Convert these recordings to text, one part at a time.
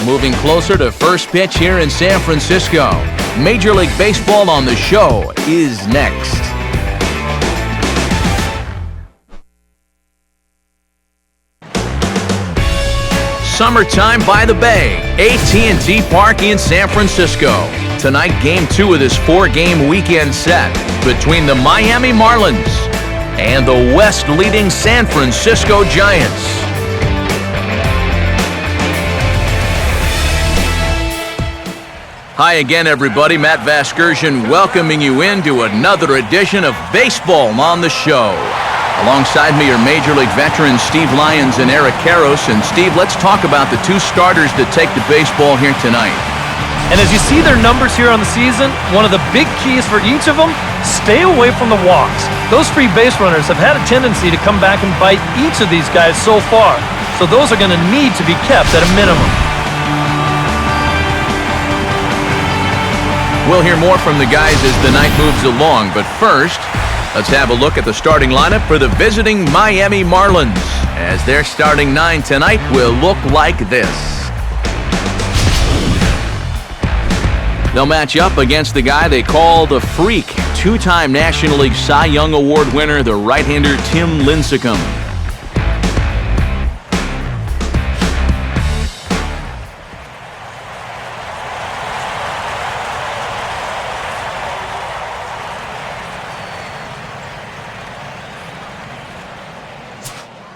Moving closer to first pitch here in San Francisco. Major League Baseball on the show is next. Summertime by the Bay, AT&T Park in San Francisco. Tonight, Game 2 of this 4-game weekend set between the Miami Marlins and the West-leading San Francisco Giants. Hi again, everybody. Matt Vasgersian welcoming you into another edition of Baseball on the Show. Alongside me are Major League veterans Steve Lyons and Eric Karros. And Steve, let's talk about the two starters that take the baseball here tonight. And as you see their numbers here on the season, one of the big keys for each of them, stay away from the walks. Those free base runners have had a tendency to come back and bite each of these guys so far. So those are going to need to be kept at a minimum. We'll hear more from the guys as the night moves along, but first, let's have a look at the starting lineup for the visiting Miami Marlins, as their starting 9 tonight will look like this. They'll match up against the guy they call the Freak, two-time National League Cy Young Award winner, the right-hander Tim Lincecum.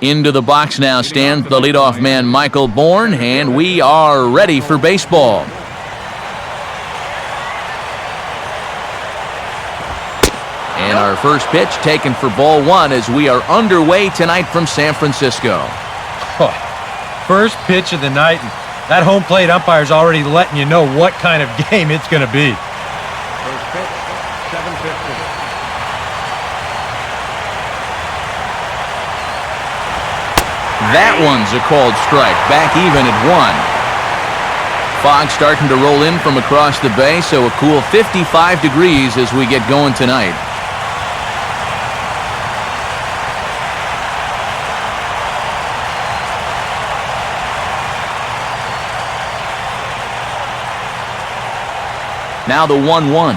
Into the box now stands the leadoff man, Michael Bourne, and we are ready for baseball. And our first pitch taken for ball 1 as we are underway tonight from San Francisco. First pitch of the night, and that home plate umpire's already letting you know what kind of game it's going to be. First pitch, 7:15. That one's a called strike, back even at 1. Fog starting to roll in from across the bay, so a cool 55 degrees as we get going tonight. Now the 1-1.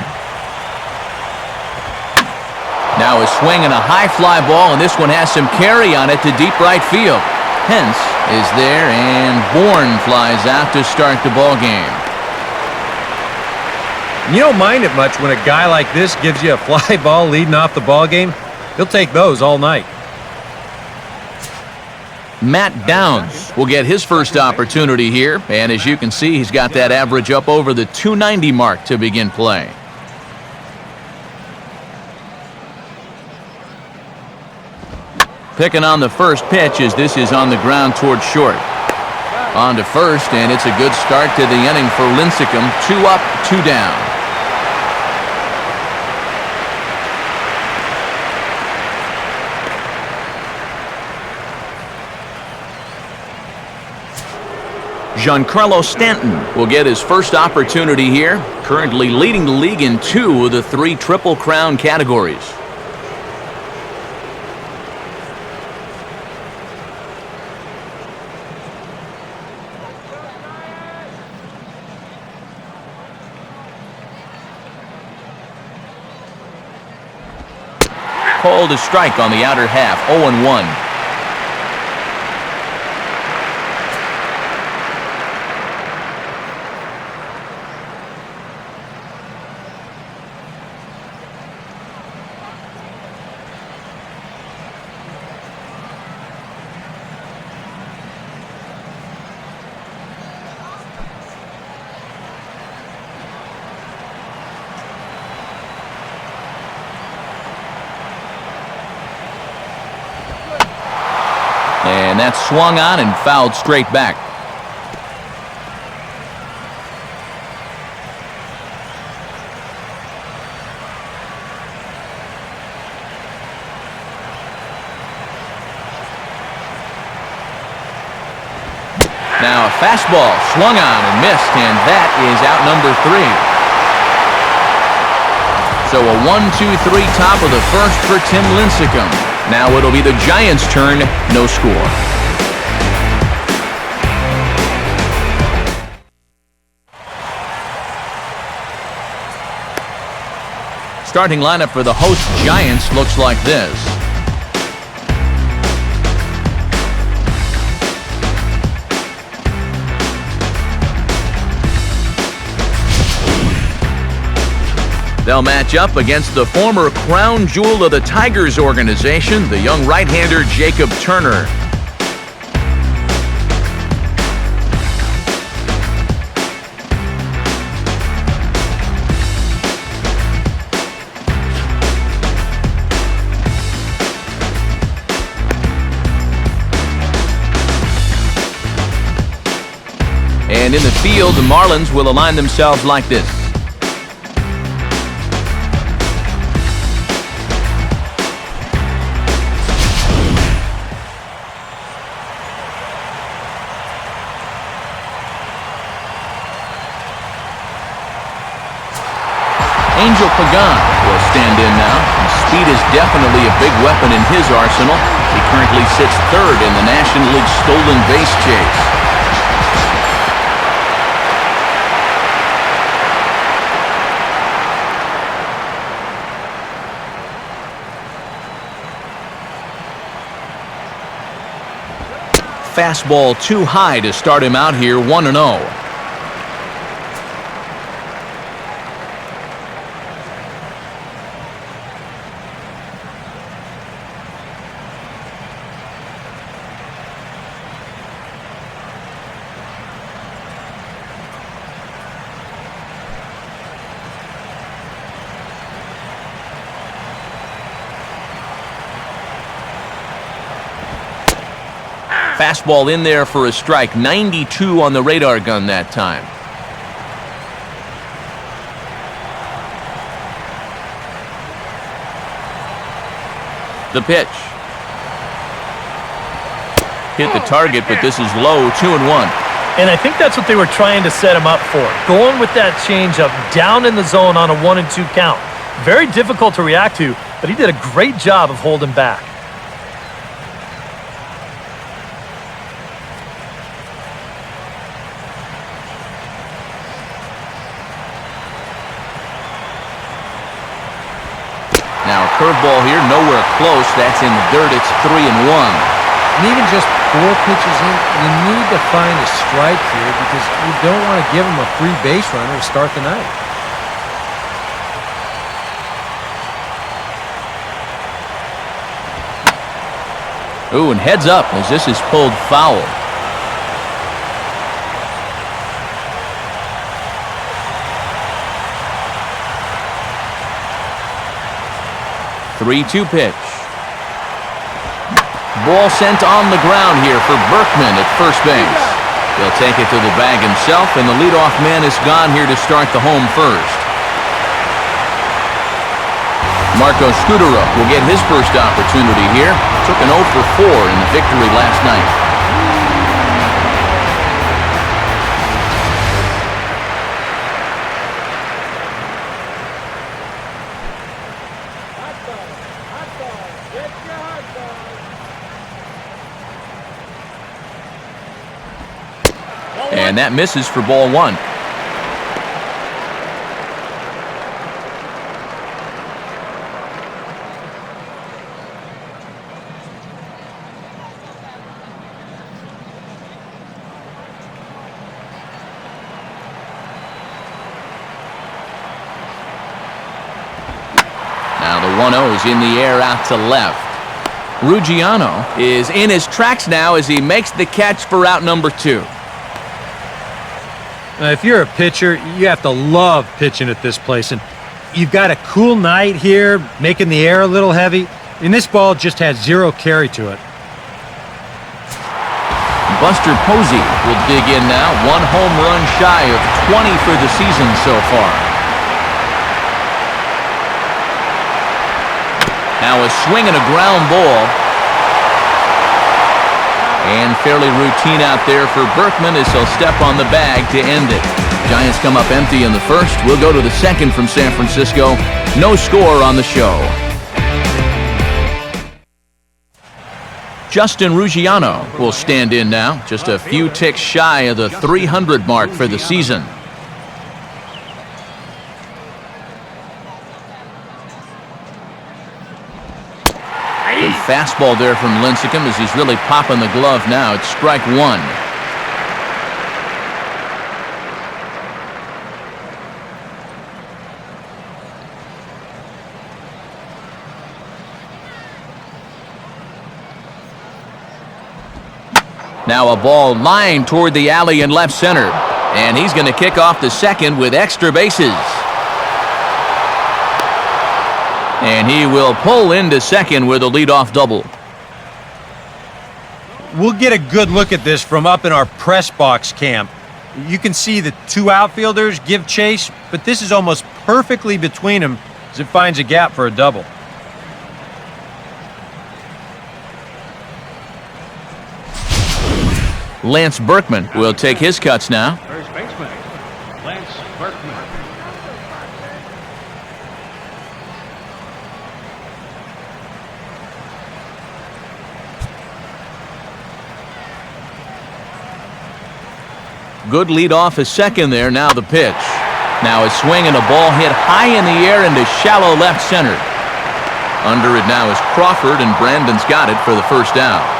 Now a swing and a high fly ball, and this one has some carry on it to deep right field. Pence is there, and Bourne flies out to start the ball game. You don't mind it much when a guy like this gives you a fly ball leading off the ball game. He'll take those all night. Matt Downs will get his first opportunity here, and as you can see, he's got that average up over the 290 mark to begin play. Picking on the first pitch as this is on the ground towards short. On to first, and it's a good start to the inning for Lincecum. 2 up, 2 down. GIANCARLO Stanton will get his first opportunity here, currently leading the league in 2 of the 3 Triple Crown categories. Called a strike on the outer half, 0-1. And that's swung on and fouled straight back. Now a fastball swung on and missed, and that is out number 3. So a 1-2-3 top of the first for Tim Lincecum. Now it'll be the Giants' turn, no score. Starting lineup for the host Giants looks like this. They'll match up against the former crown jewel of the Tigers organization, the young right-hander Jacob Turner. And in the field, the Marlins will align themselves like this. PAGAN will stand in now. Speed is definitely a big weapon in his arsenal. He currently sits third in the National League stolen base chase. Fastball too high to start him out here, 1-0. Fastball in there for a strike. 92 on the radar gun that time. The pitch. Hit the target, but this is low, 2-1. And I think that's what they were trying to set him up for. Going with that changeup down in the zone on a 1-2 count. Very difficult to react to, but he did a great job of holding back. Now a curveball here, nowhere close. That's in the dirt. It's 3-1. And even just 4 pitches in, you need to find a strike here because you don't want to give him a free base runner to start the night. Ooh, and heads up as this is pulled foul. Three-two pitch. Ball sent on the ground here for Berkman at first base. He'll take it to the bag himself, and the leadoff man is gone here to start the home first. Marco Scudero will get his first opportunity here. Took an 0 for 4 in the victory last night. And that misses for ball 1. Now the 1-0 is in the air out to left. Ruggiano is in his tracks now as he makes the catch for out number 2. If you're a pitcher, you have to love pitching at this place. And you've got a cool night here, making the air a little heavy. And this ball just has 0 carry to it. Buster Posey will dig in now. 1 home run shy of 20 for the season so far. Now a swing and a ground ball. And fairly routine out there for Berkman as he'll step on the bag to end it. Giants come up empty in the first. We'll go to the second from San Francisco. No score on the show. Justin Ruggiano will stand in now. Just a few ticks shy of the 300 mark for the season. fastball there from Lincecum as he's really popping the glove now. It's strike one. Now a ball lined toward the alley in left center. And he's going to kick off the second with extra bases. And he will pull into second with a leadoff double. We'll get a good look at this from up in our press box camp. You can see the two outfielders give chase, but this is almost perfectly between them as it finds a gap for a double. Lance Berkman will take his cuts now. First baseman, Lance Berkman. Good lead off a second there. Now the pitch. Now a swing and a ball hit high in the air into shallow left center. Under it now is Crawford, and Brandon's got it for the first down.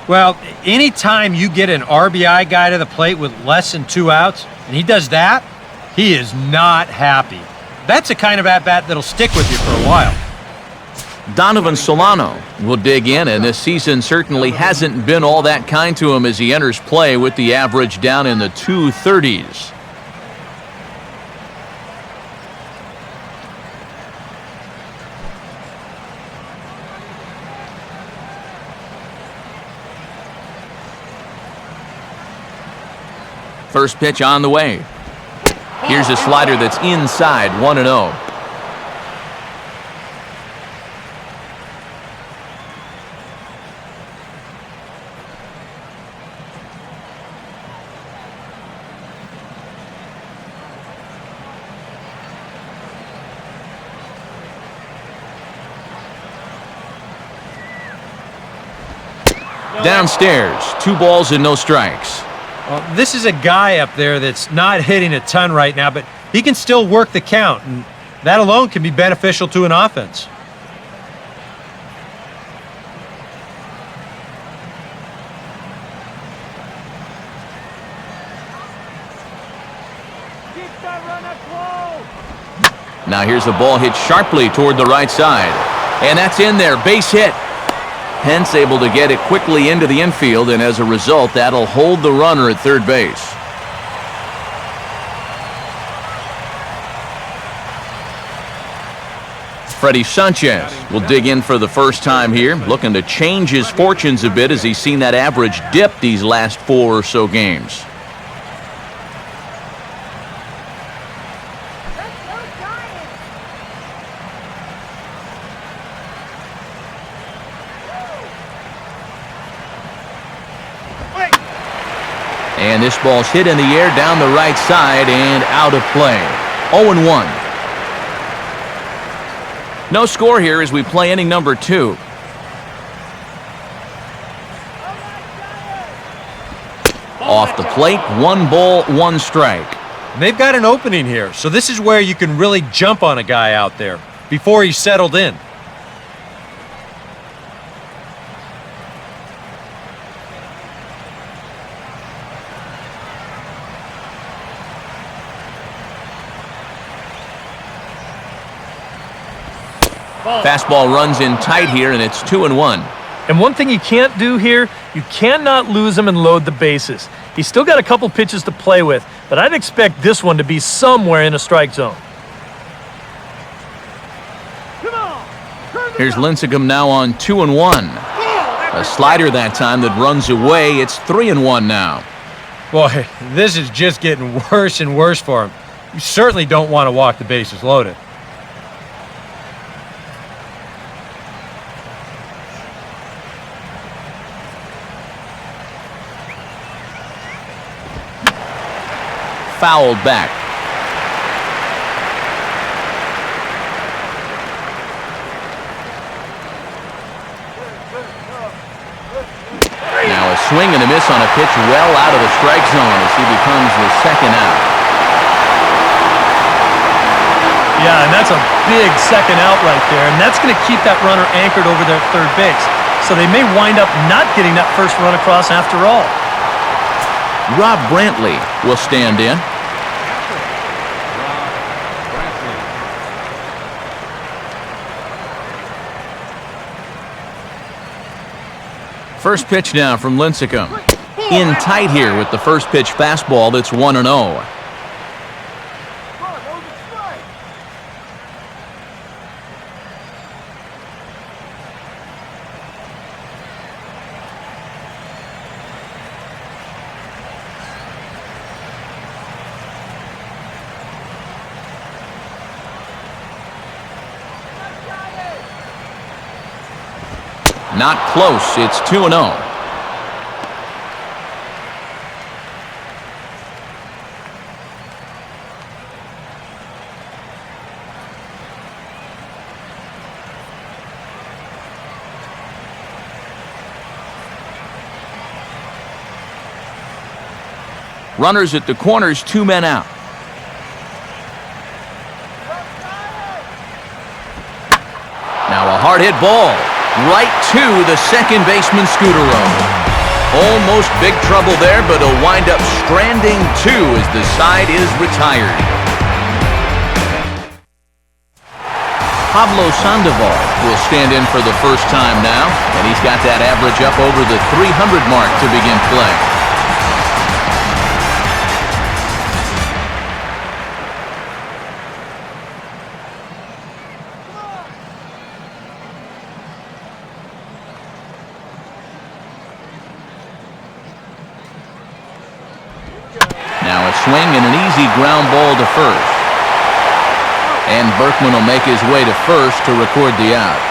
Well, anytime you get an RBI guy to the plate with less than 2 outs, and he does that, he is not happy. That's the kind of at-bat that'll stick with you for a while. Donovan Solano will dig in, and this season certainly hasn't been all that kind to him as he enters play with the average down in the 230s. First pitch on the way. Here's a slider that's inside, 1-0. Downstairs, 2 balls and no strikes. Well, this is a guy up there that's not hitting a ton right now, but he can still work the count, and that alone can be beneficial to an offense. Now here's the ball hit sharply toward the right side. And that's in there, base hit. Pence able to get it quickly into the infield, and as a result, that'll hold the runner at third base. Freddie Sanchez will dig in for the first time here, looking to change his fortunes a bit as he's seen that average dip these last 4 or so games. And this ball's hit in the air down the right side and out of play. 0-1. No score here as we play inning number 2. Off the plate, 1 ball, 1 strike. They've got an opening here, so this is where you can really jump on a guy out there before he's settled in. Fastball runs in tight here, and it's 2-1. And one thing you can't do here, you cannot lose him and load the bases. He's still got a couple pitches to play with, but I'd expect this one to be somewhere in a strike zone. Here's Lincecum now on 2-1. A slider that time that runs away. It's 3-1 now. Boy, this is just getting worse and worse for him. You certainly don't want to walk the bases loaded. Fouled back. Now a swing and a miss on a pitch well out of the strike zone as he becomes the second out. Yeah, and that's a big second out right there, and that's going to keep that runner anchored over there at third base. So they may wind up not getting that first run across after all. Rob Brantley will stand in. First pitch now from Lincecum. In tight here with the first pitch fastball that's 1-0. Not close. It's 2-0. Runners at the corners, 2 men out. Now a hard hit ball. Right to the second baseman Scudero. Almost big trouble there, but he'll wind up stranding 2 as the side is retired. Pablo Sandoval will stand in for the first time now, and he's got that average up over the 300 mark to begin play. Now a swing and an easy ground ball to first. And Berkman will make his way to first to record the out.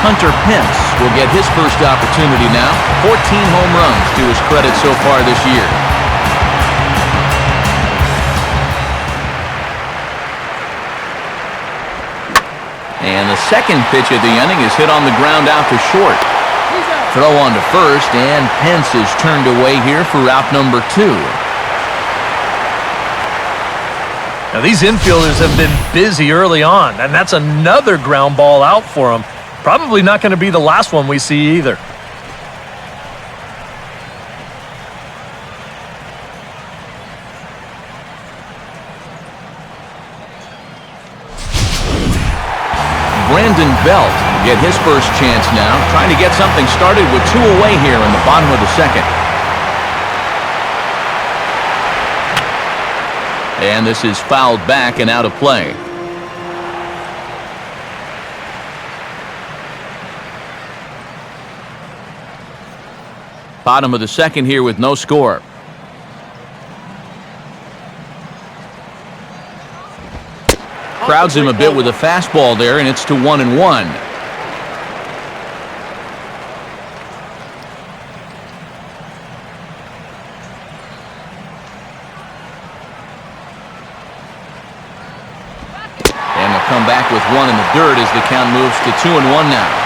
Hunter Pence will get his first opportunity now. 14 home runs to his credit so far this year. And the second pitch of the inning is hit on the ground out to short. Throw on to first, and Pence is turned away here for out number 2. Now these infielders have been busy early on, and that's another ground ball out for them. Probably not going to be the last one we see either. Brandon Belt will get his first chance now, trying to get something started with 2 away here in the bottom of the second. And this is fouled back and out of play. Bottom of the second here with no score. Crowds him a bit with a fastball there, and it's to 1-1. And they'll come back with 1 in the dirt as the count moves to 2-1 now.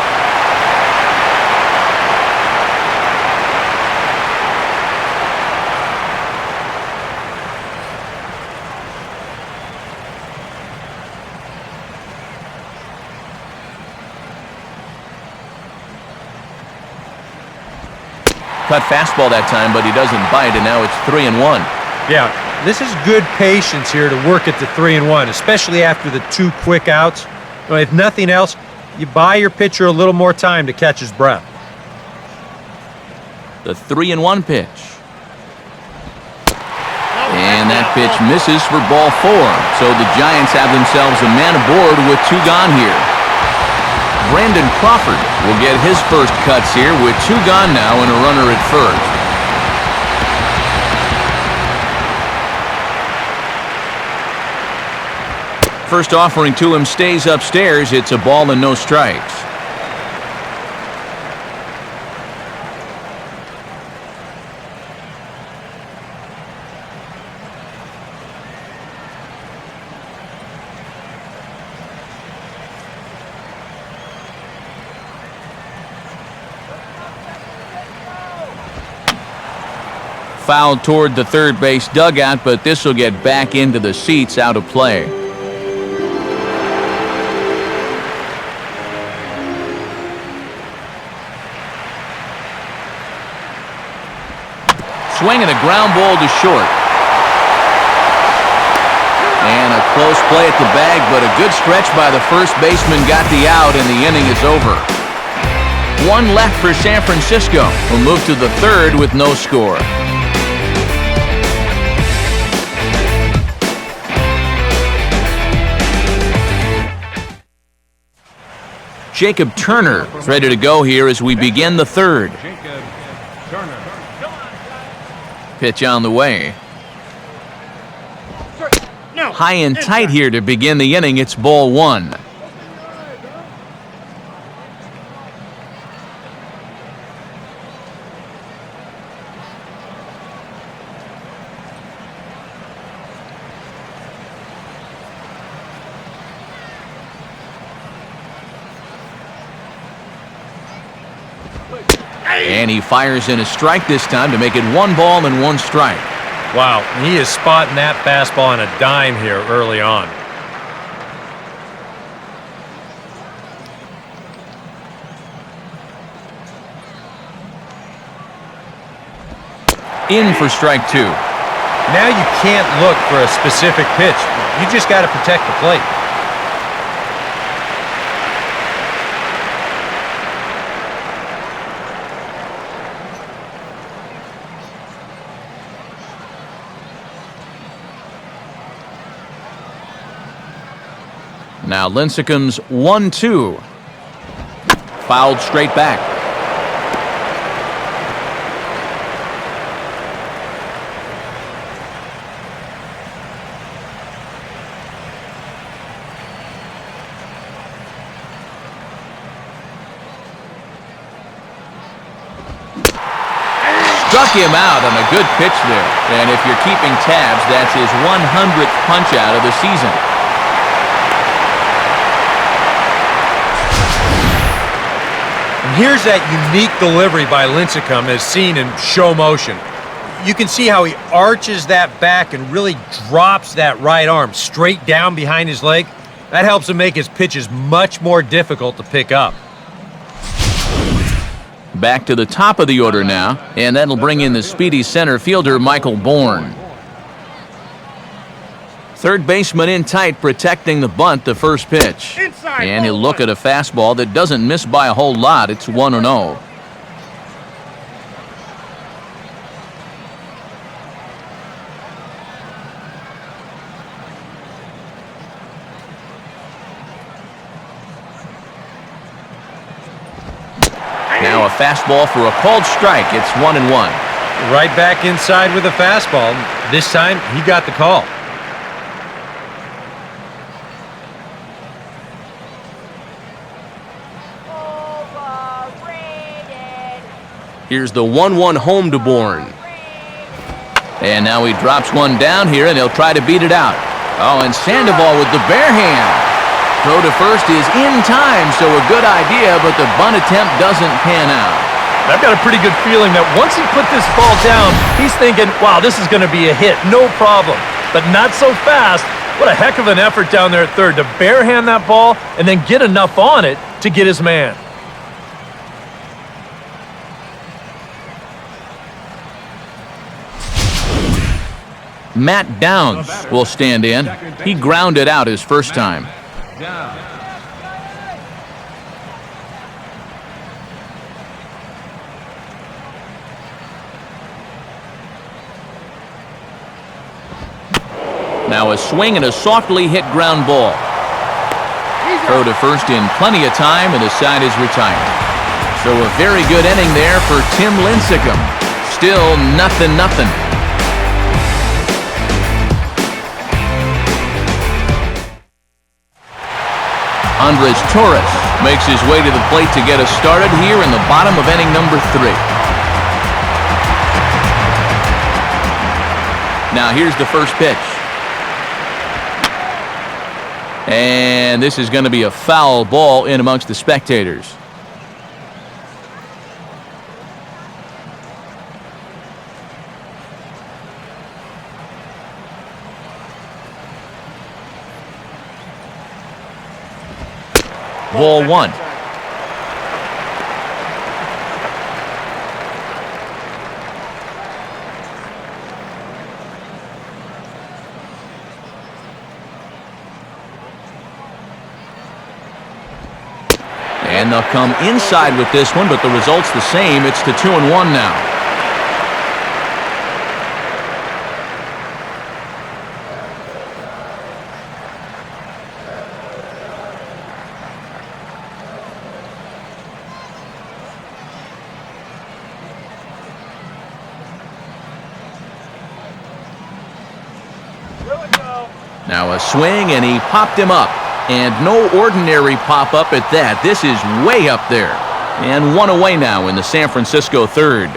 Cut fastball that time, but he doesn't bite, and now it's 3-1. Yeah, this is good patience here to work at the 3-1, especially after the 2 quick outs. If nothing else, you buy your pitcher a little more time to catch his breath. The 3-1 pitch. And that pitch misses for ball 4. So the Giants have themselves a man aboard with 2 gone here. Brandon Crawford will get his first cuts here with 2 gone now and a runner at first. First offering to him stays upstairs. It's a ball and no strikes. fouled toward the third base dugout, but this will get back into the seats, out of play. Swinging a ground ball to short. And a close play at the bag, but a good stretch by the first baseman got the out, and the inning is over. One left for San Francisco, who move to the third with no score. Jacob Turner is ready to go here as we begin the third. Jacob Turner. Pitch on the way. High and tight here to begin the inning. It's ball one. And he fires in a strike this time to make it 1 ball and 1 strike. Wow, he is spotting that fastball on a dime here early on. In for strike 2. Now you can't look for a specific pitch. You just got to protect the plate. Now Lincecum's 1-2. Fouled straight back. Struck him out on a good pitch there. And if you're keeping tabs, that's his 100th punch out of the season. Here's that unique delivery by Lincecum as seen in show motion. You can see how he arches that back and really drops that right arm straight down behind his leg. That helps him make his pitches much more difficult to pick up. Back to the top of the order now, and that'll bring in the speedy center fielder, Michael Bourne. Third baseman in tight, protecting the bunt, the first pitch. And he'll look at a fastball that doesn't miss by a whole lot. It's 1-0. Now a fastball for a called strike. It's 1-1. Right back inside with a fastball. This time, he got the call. Here's the 1-1 home to Bourne. And now he drops one down here, and he'll try to beat it out. Oh, and Sandoval with the bare hand. Throw to first is in time, so a good idea, but the bunt attempt doesn't pan out. I've got a pretty good feeling that once he put this ball down, he's thinking, wow, this is going to be a hit, no problem. But not so fast. What a heck of an effort down there at third to barehand that ball and then get enough on it to get his man. Matt Downs will stand in. He grounded out his first time. Now a swing and a softly hit ground ball. Throw to first in plenty of time, and the side is retired. So a very good inning there for Tim Lincecum. Still 0-0. Andres Torres makes his way to the plate to get us started here in the bottom of inning number 3. Now here's the first pitch. And this is going to be a foul ball in amongst the spectators. Ball one. And they'll come inside with this one, but the result's the same. It's to 2-1 now. Now a swing, and he popped him up. And no ordinary pop-up at that. This is way up there. And one away now in the San Francisco third.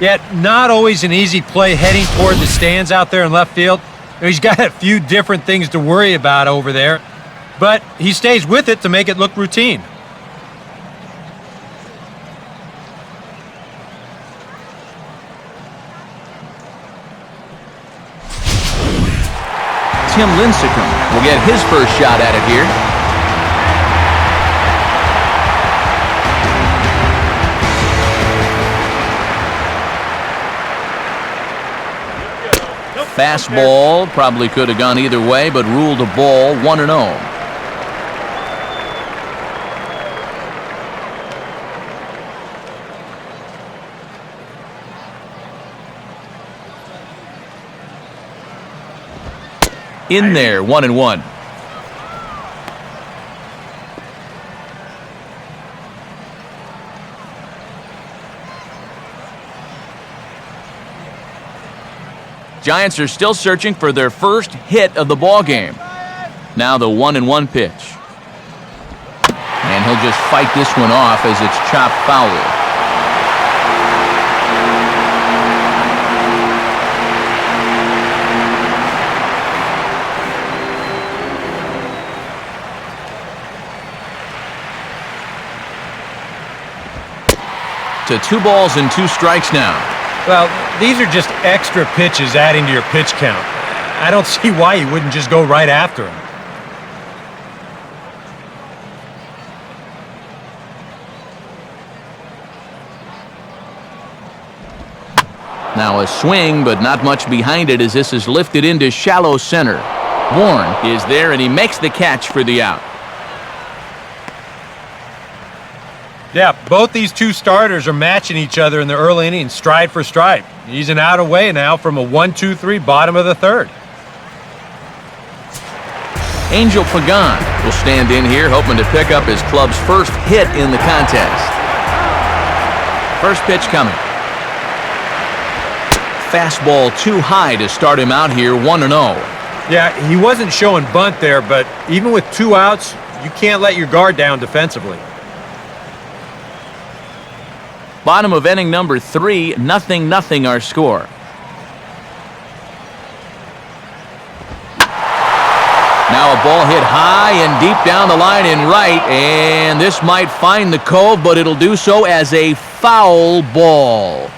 Yet not always an easy play heading toward the stands out there in left field. He's got a few different things to worry about over there, but he stays with it to make it look routine. Tim Lincecum will get his first shot at it here. Fastball probably could have gone either way, but ruled a ball, 1-0. In there, 1-1. Giants are still searching for their first hit of the ball game. Now the 1-1 pitch. And he'll just fight this one off as it's chopped foul. To 2 balls and 2 strikes now. Well, these are just extra pitches adding to your pitch count. I don't see why you wouldn't just go right after him. Now a swing, but not much behind it as this is lifted into shallow center. Bourne is there, and he makes the catch for the out. Yeah, both these two starters are matching each other in the early innings, stride for stride. He's an out away now from a 1-2-3 bottom of the third. Angel Pagan will stand in here, hoping to pick up his club's first hit in the contest. First pitch coming. Fastball too high to start him out here, 1-0. Yeah, he wasn't showing bunt there, but even with 2 outs, you can't let your guard down defensively. Bottom of inning number 3, 0-0 our score. Now a ball hit high and deep down the line in right, and this might find the cove, but it'll do so as a foul ball.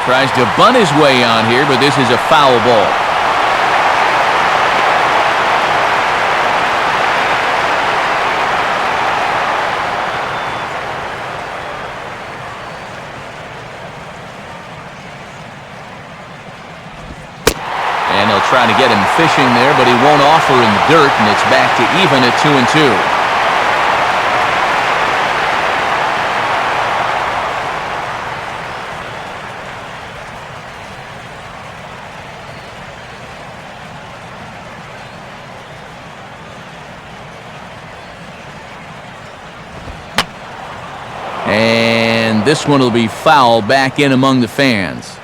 Tries to bunt his way on here, but this is a foul ball. And he'll try to get him fishing there, but he won't offer in the dirt, and it's back to even at 2-2. And this one will be foul back in among the fans.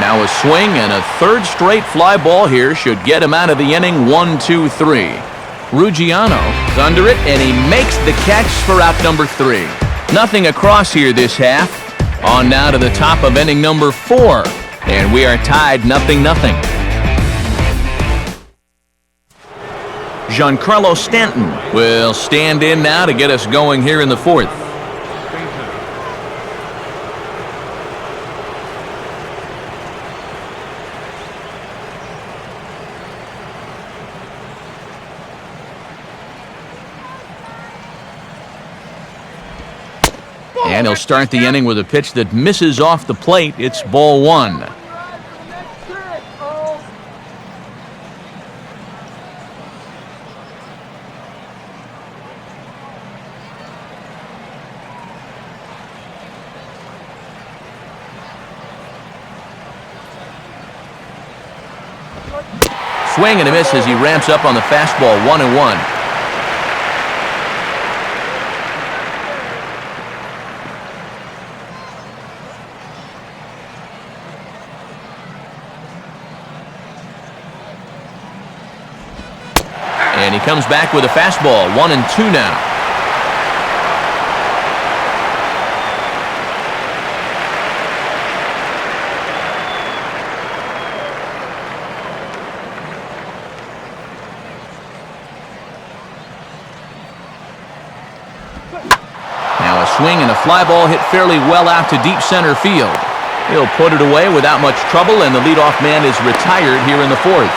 Now a swing, and a third straight fly ball here should get him out of the inning. 1-2-3. Ruggiano is under it, and he makes the catch for out number 3. Nothing across here this half. On now to the top of inning number 4. And we are tied 0-0. Giancarlo Stanton will stand in now to get us going here in the fourth. And he'll start the inning with a pitch that misses off the plate. It's ball one. Swing and a miss as he ramps up on the fastball, 1-1. And he comes back with a fastball, 1-2 now. Now a swing and a fly ball hit fairly well out to deep center field. He'll put it away without much trouble, and the leadoff man is retired here in the fourth.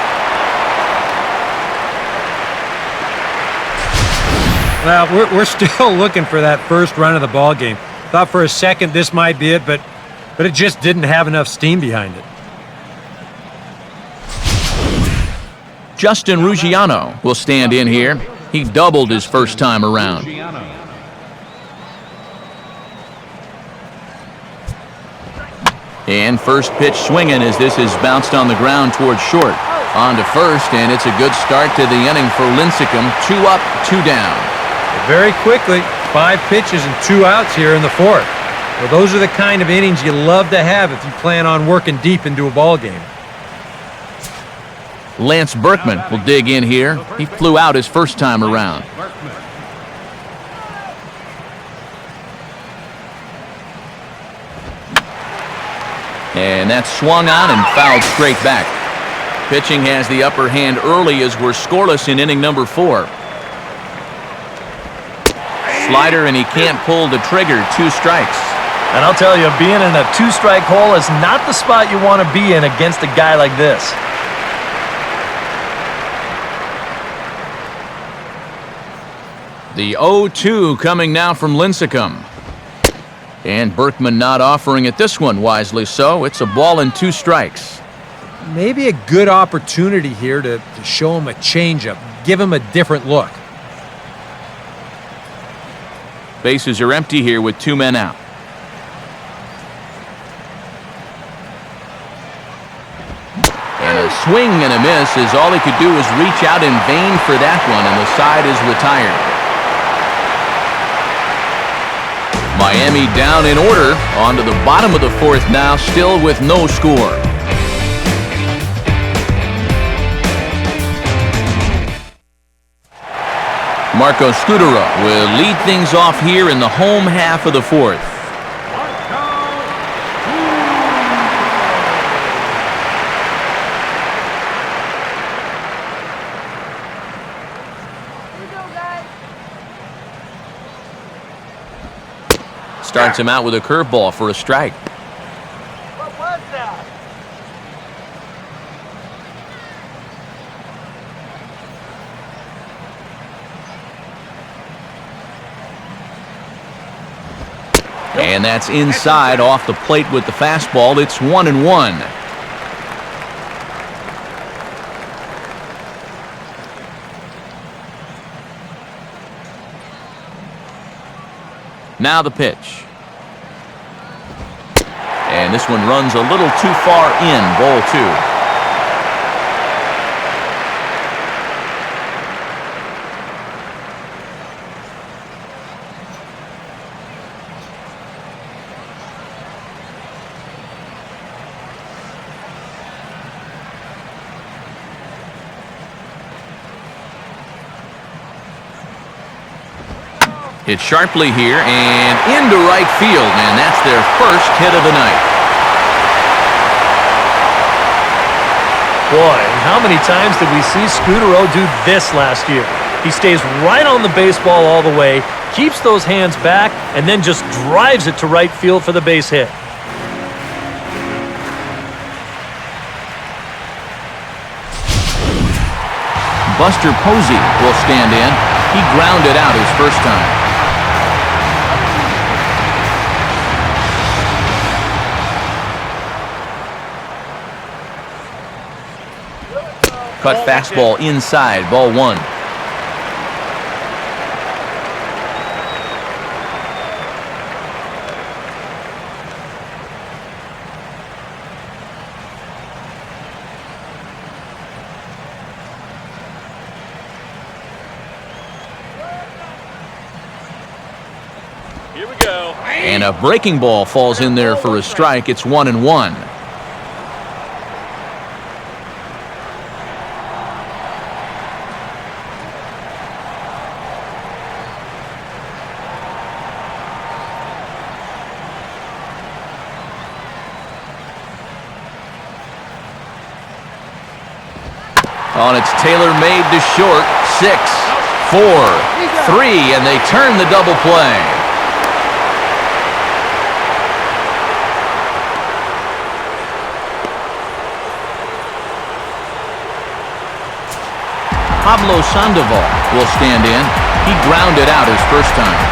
Well, we're still looking for that first run of the ball game. Thought for a second this might be it, but it just didn't have enough steam behind it. Justin Ruggiano will stand in here. He doubled his first time around. And first pitch swinging as this is bounced on the ground towards short. On to first, and it's a good start to the inning for Lincecum. 2 up, 2 down. Very quickly, 5 pitches and 2 outs here in the fourth. Well, those are the kind of innings you love to have if you plan on working deep into a ball game. Lance Berkman will dig in here. He flew out his first time around. And that's swung on and fouled straight back. Pitching has the upper hand early as we're scoreless in inning number 4. Slider, and he can't pull the trigger. 2 strikes. And I'll tell you, being in a 2-strike hole is not the spot you want to be in against a guy like this. The 0-2 coming now from Lincecum. And Berkman not offering it this one, wisely so. It's a ball and 2 strikes. Maybe a good opportunity here to show him a changeup, give him a different look. Bases are empty here with 2 men out. And a swing and a miss as all he could do was reach out in vain for that one, and the side is retired. Miami down in order. On to the bottom of the fourth now, still with no score. Marco Scudero will lead things off here in the home half of the fourth. Starts him out with a curveball for a strike. What was that? And that's inside off the plate with the fastball. It's 1-1. Now the pitch. And this one runs a little too far in, ball 2. Hit sharply here and into right field, and that's their first hit of the night. Boy, and how many times did we see Scudero do this last year? He stays right on the baseball all the way, keeps those hands back, and then just drives it to right field for the base hit. Buster Posey will stand in. He grounded out his first time. Cut fastball inside, ball one. Here we go. And a breaking ball falls in there for a strike. It's 1-1. On it's tailor-made to short. 6, 4, 3, and they turn the double play. Pablo Sandoval will stand in. He grounded out his first time.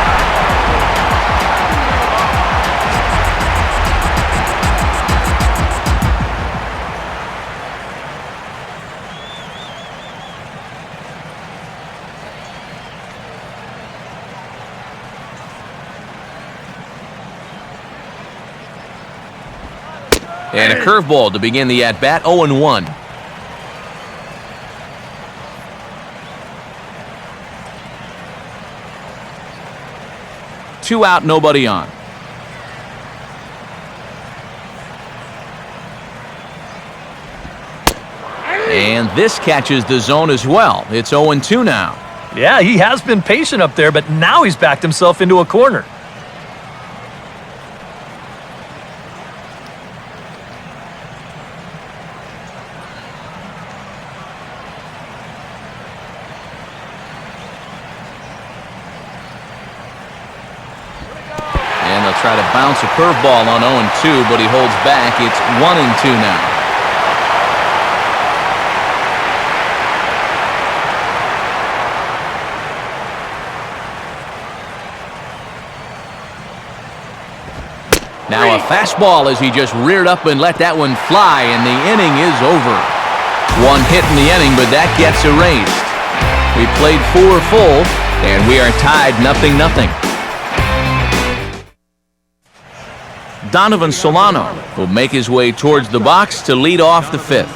And a curveball to begin the at-bat, 0-1. Two out, nobody on. And this catches the zone as well. It's 0-2 now. Yeah, he has been patient up there, but now he's backed himself into a corner. Try to bounce a curveball on 0-2, but he holds back. It's 1-2 now. Now a fastball as he just reared up and let that one fly, and the inning is over. One hit in the inning, but that gets erased. We played 4 full, and we are tied 0-0. Donovan Solano will make his way towards the box to lead off the 5th.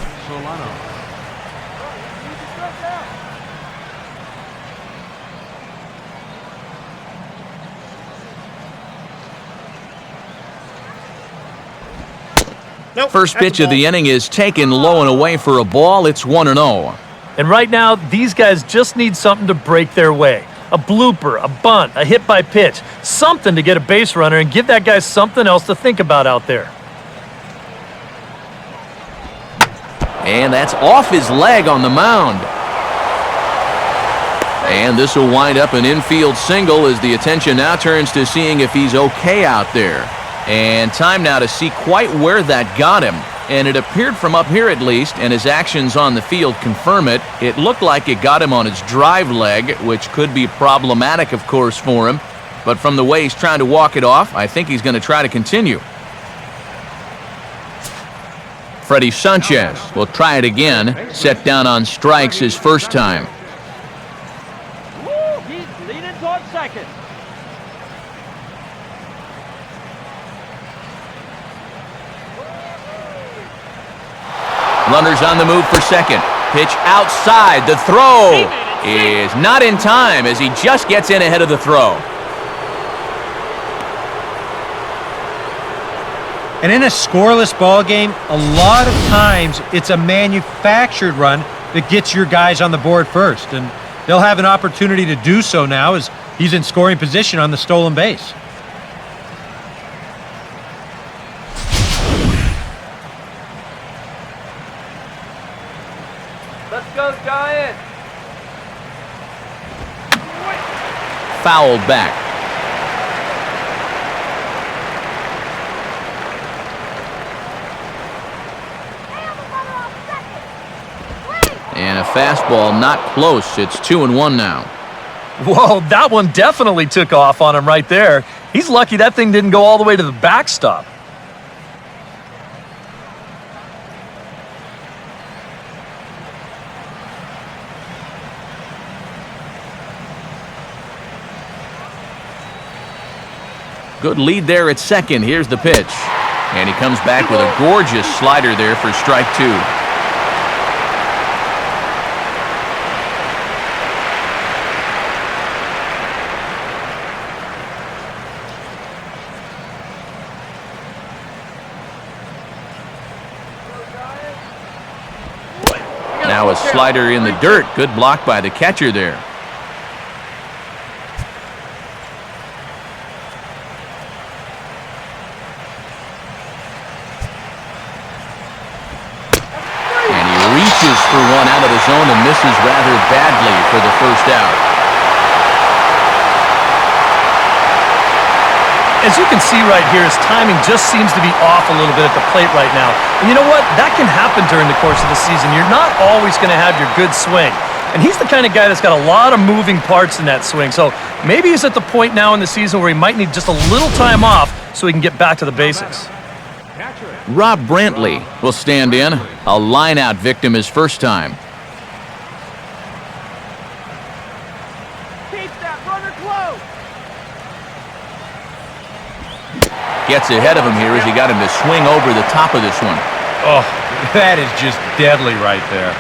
First pitch of the inning is taken low and away for a ball. It's 1-0. And right now, these guys just need something to break their way. A blooper, a bunt, a hit by pitch, something to get a base runner and give that guy something else to think about out there. And that's off his leg on the mound. And this will wind up an infield single as the attention now turns to seeing if he's okay out there. And time now to see quite where that got him. And it appeared from up here at least, and his actions on the field confirm it. It looked like it got him on his drive leg, which could be problematic, of course, for him. But from the way he's trying to walk it off, I think he's going to try to continue. Freddie Sanchez will try it again. Set down on strikes his first time. He's leaning towards second. Runners on the move for second. Pitch outside. The throw is not in time as he just gets in ahead of the throw. And in a scoreless ball game, a lot of times it's a manufactured run that gets your guys on the board first. And they'll have an opportunity to do so now as he's in scoring position on the stolen base. go, Giants! Fouled back. And a fastball not close. It's 2-1 now. Whoa, that one definitely took off on him right there. He's lucky that thing didn't go all the way to the backstop. Good lead there at second. Here's the pitch. And he comes back with a gorgeous slider there for strike two. Now a slider in the dirt. Good block by the catcher there. For one out of the zone and misses rather badly for the first out. As you can see right here, his timing just seems to be off a little bit at the plate right now. And you know what? That can happen during the course of the season. You're not always going to have your good swing. And he's the kind of guy that's got a lot of moving parts in that swing. So maybe he's at the point now in the season where he might need just a little time off so he can get back to the basics. Rob Brantley will stand in. A line-out victim his first time. Keep that runner close! Gets ahead of him here as he got him to swing over the top of this one. Oh, that is just deadly right there.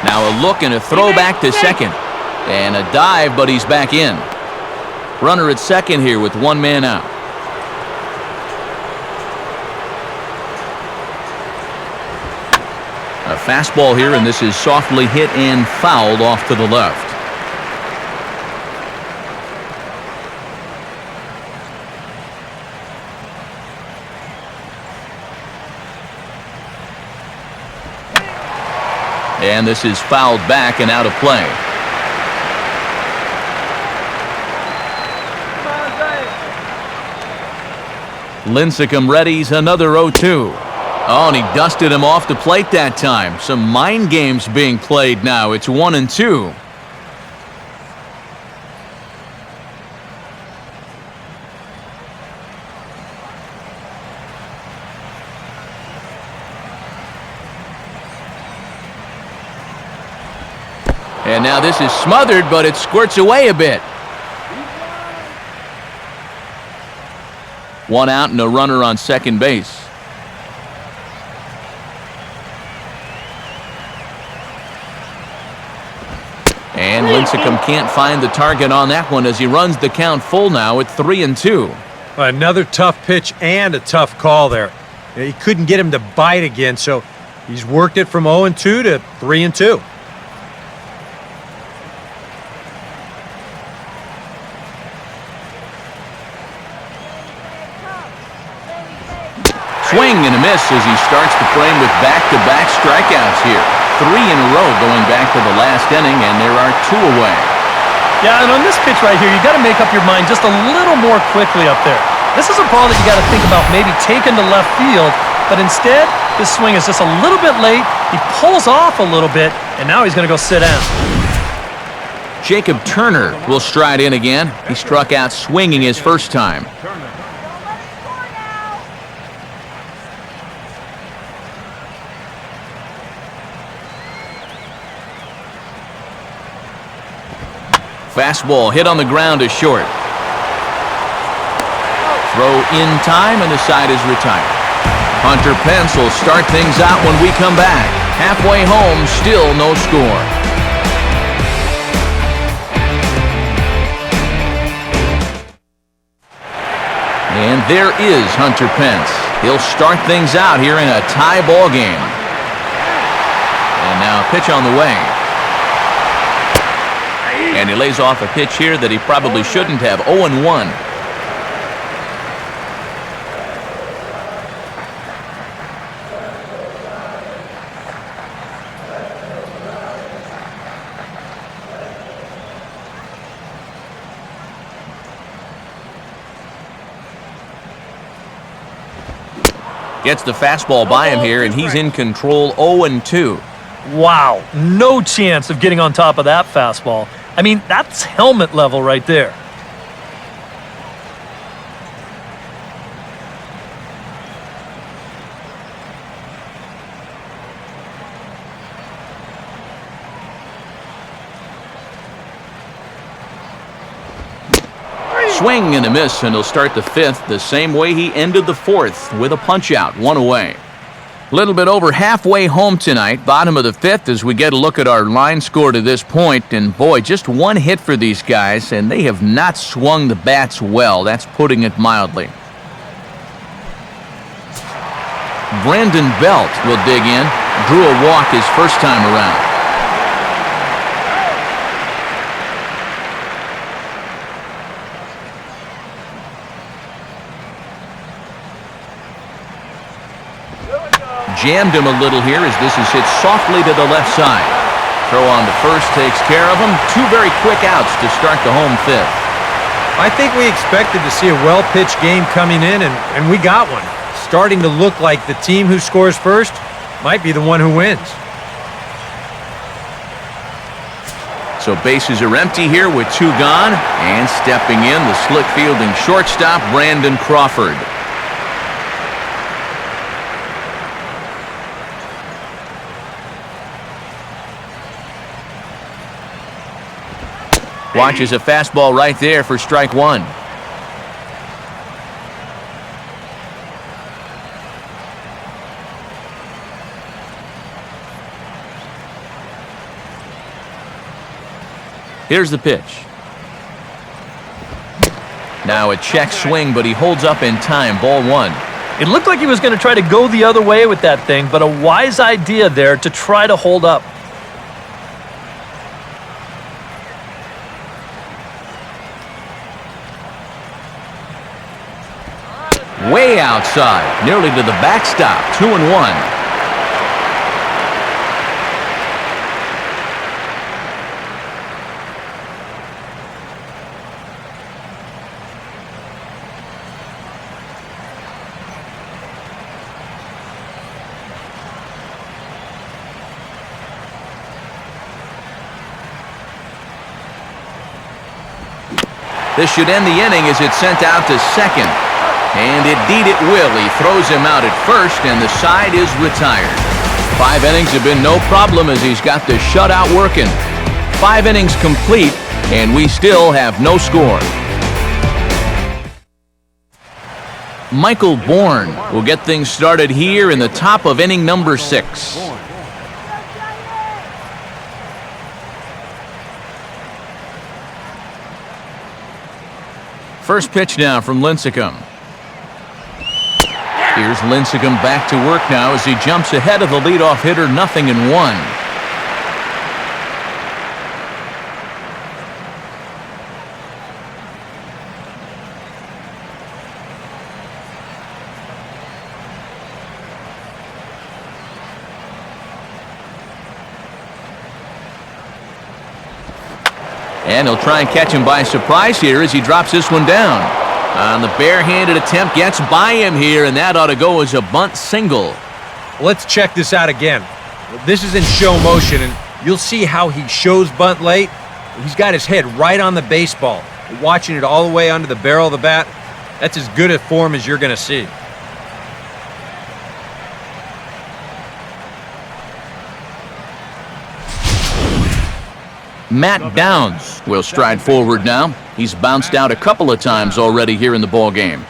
Now a look and a throw back to second. And a dive, but he's back in. Runner at second here with one man out. A fastball here, and this is softly hit and fouled off to the left. And this is fouled back and out of play. Lincecum readies another 0-2. Oh, and he dusted him off the plate that time. Some mind games being played now. It's 1-2. And now this is smothered, but it squirts away a bit. One out and a runner on second base. And Lincecum can't find the target on that one as he runs the count full now at 3-2. Another tough pitch and a tough call there. He couldn't get him to bite again, so he's worked it from 0-2 to 3-2. Swing and a miss as he starts the frame with back-to-back strikeouts here. 3 in a row going back to the last inning, and there are 2 away. Yeah, and on this pitch right here, you got to make up your mind just a little more quickly up there. This is a ball that you got to think about maybe taking to left field, but instead, this swing is just a little bit late. He pulls off a little bit, and now he's going to go sit down. Jacob Turner will stride in again. He struck out swinging his first time. Fastball hit on the ground is short. Throw in time, and the side is retired. Hunter Pence will start things out when we come back. Halfway home, still no score. And there is Hunter Pence. He'll start things out here in a tie ball game. And now a pitch on the way. And he lays off a pitch here that he probably shouldn't have. 0-1. Gets the fastball by him here, and he's in control. 0-2. Wow, no chance of getting on top of that fastball. I mean, that's helmet level right there. Swing and a miss, and he'll start the fifth the same way he ended the fourth, with a punch-out, 1 away. Little bit over halfway home tonight, bottom of the fifth, as we get a look at our line score to this point. And boy, just one hit for these guys, and they have not swung the bats well. That's putting it mildly. Brandon Belt will dig in. Drew a walk his first time around. Jammed him a little here as this is hit softly to the left side. Throw on to first takes care of him. 2 very quick outs to start the home fifth. I think we expected to see a well-pitched game coming in, and we got one. Starting to look like the team who scores first might be the one who wins. So bases are empty here with 2 gone. And stepping in, the slick fielding shortstop, Brandon Crawford. Watches a fastball right there for strike 1. Here's the pitch. Now a check swing, but he holds up in time. Ball 1. It looked like he was going to try to go the other way with that thing, but a wise idea there to try to hold up. Way outside, nearly to the backstop. 2-1. This should end the inning as it's sent out to second. And indeed it will. He throws him out at first, and the side is retired. 5 innings have been no problem as he's got the shutout working. 5 innings complete, and we still have no score. Michael Bourne will get things started here in the top of inning number 6. First pitch now from Lincecum. Here's Lincecum back to work now as he jumps ahead of the leadoff hitter, 0-1. And he'll try and catch him by surprise here as he drops this one down. On the barehanded attempt, gets by him here, and that ought to go as a bunt single. Let's check this out again. This is in show motion, and you'll see how he shows bunt late. He's got his head right on the baseball, watching it all the way under the barrel of the bat. That's as good a form as you're going to see. Matt Downs will stride forward now. He's bounced out a couple of times already here in the ball game.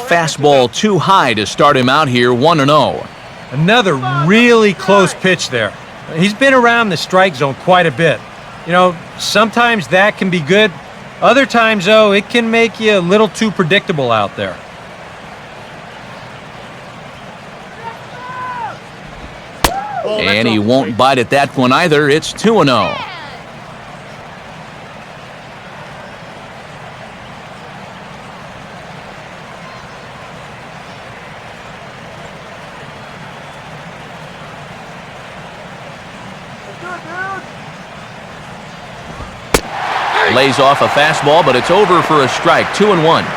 Fastball too high to start him out here, 1-0. Another really close pitch there. He's been around the strike zone quite a bit. You know, sometimes that can be good, Other times, though, it can make you a little too predictable out there. And he won't bite at that one either. It's 2-0. Lays off a fastball, but it's over for a strike. 2-1.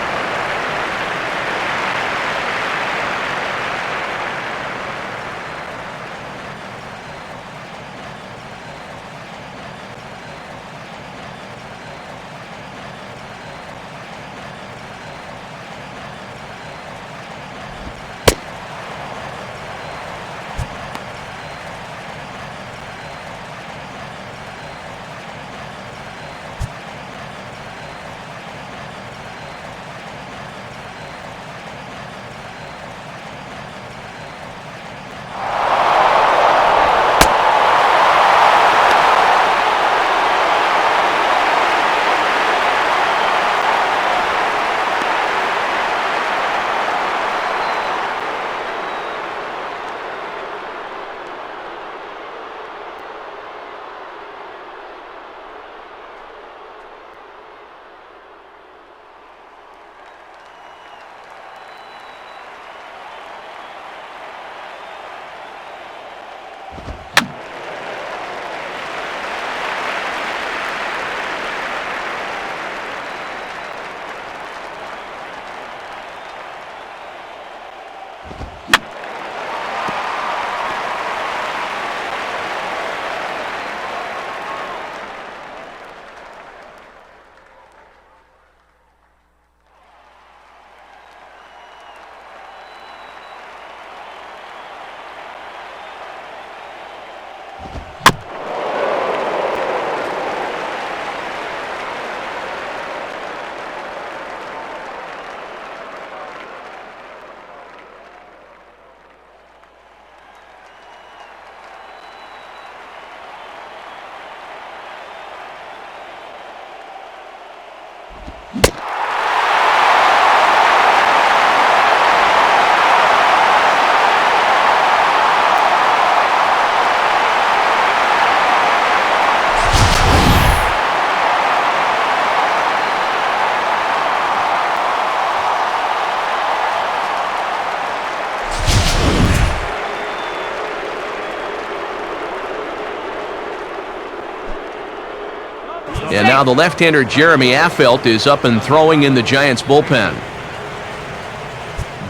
And now the left-hander Jeremy Affeldt is up and throwing in the Giants bullpen.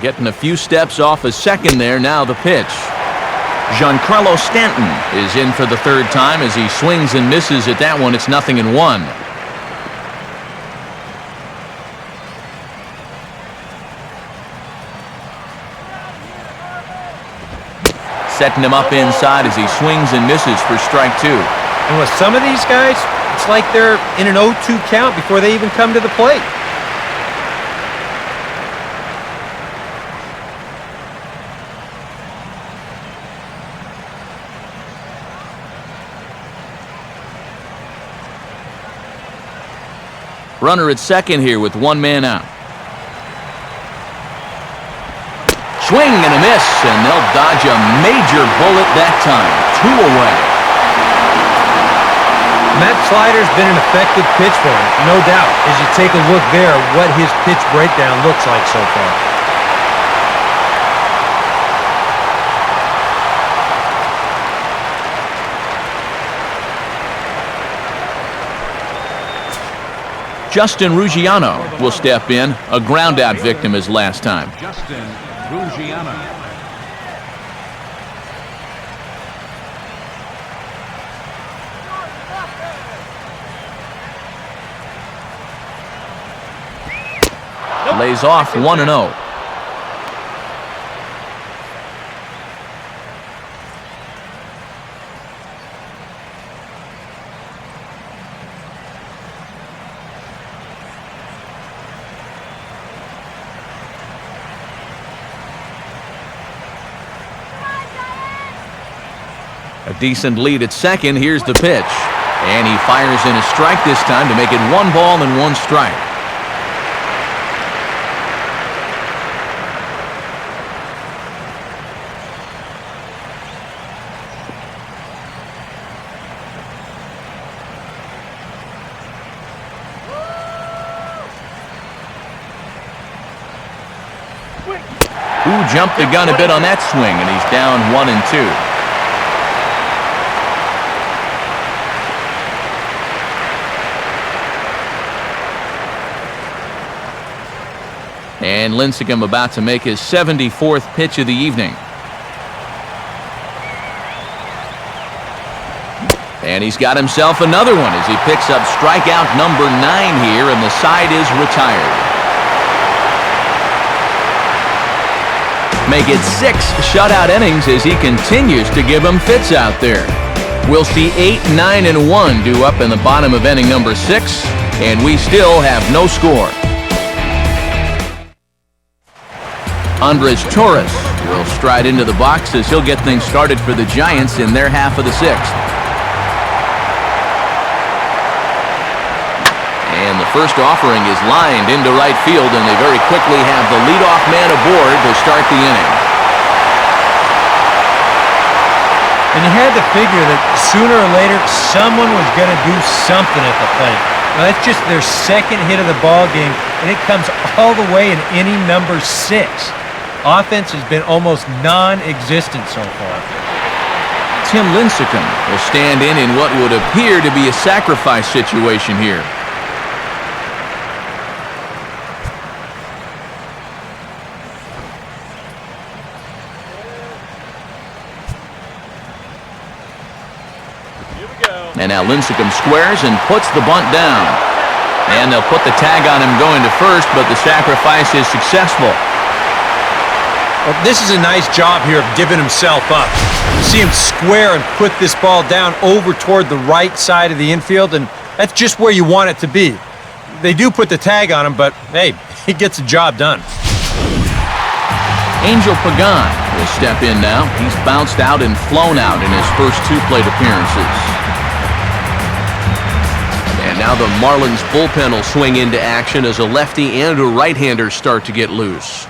Getting a few steps off a second there. Now the pitch. GIANCARLO Stanton is in for the third time as he swings and misses at that one. It's 0-1. Setting him up inside as he swings and misses for strike 2. And with some of these guys, it's like they're in an 0-2 count before they even come to the plate. Runner at second here with one man out. Swing and a miss, and they'll dodge a major bullet that time. 2 away. That slider's been an effective pitch for him, no doubt, as you take a look there at what his pitch breakdown looks like so far. Justin Ruggiano will step in, a ground-out victim as last time. Justin Ruggiano. Lays off 1-0. A decent lead at second. Here's the pitch. And he fires in a strike this time to make it 1 ball and 1 strike. Who jumped the gun a bit on that swing, and he's down 1-2. And Lincecum about to make his 74th pitch of the evening. And he's got himself another one as he picks up strikeout number 9 here, and the side is retired. Make it 6 shutout innings as he continues to give them fits out there. We'll see 8, 9, and 1 due up in the bottom of inning number 6, and we still have no score. Andres Torres will stride into the box as he'll get things started for the Giants in their half of the 6th. And the first offering is lined into right field, and they very quickly have the leadoff man aboard to start the inning. And you had to figure that sooner or later someone was going to do something at the plate. Now, that's just their second hit of the ball game, and it comes all the way in inning number 6. Offense has been almost non-existent so far. Tim Lincecum will stand in what would appear to be a sacrifice situation here. And now Lincecum squares and puts the bunt down. And they'll put the tag on him going to first, but the sacrifice is successful. Well, this is a nice job here of giving himself up. You see him square and put this ball down over toward the right side of the infield, and that's just where you want it to be. They do put the tag on him, but hey, he gets the job done. Angel Pagan will step in now. He's bounced out and flown out in his first 2 plate appearances. And now the Marlins bullpen will swing into action as a lefty and a right-hander start to get loose.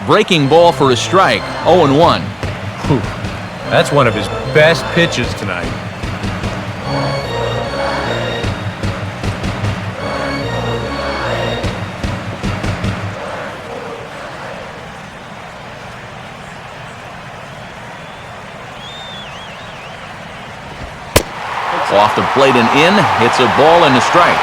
Breaking ball for a strike, 0-1. That's one of his best pitches tonight. Off the plate and in, hits a ball and a strike.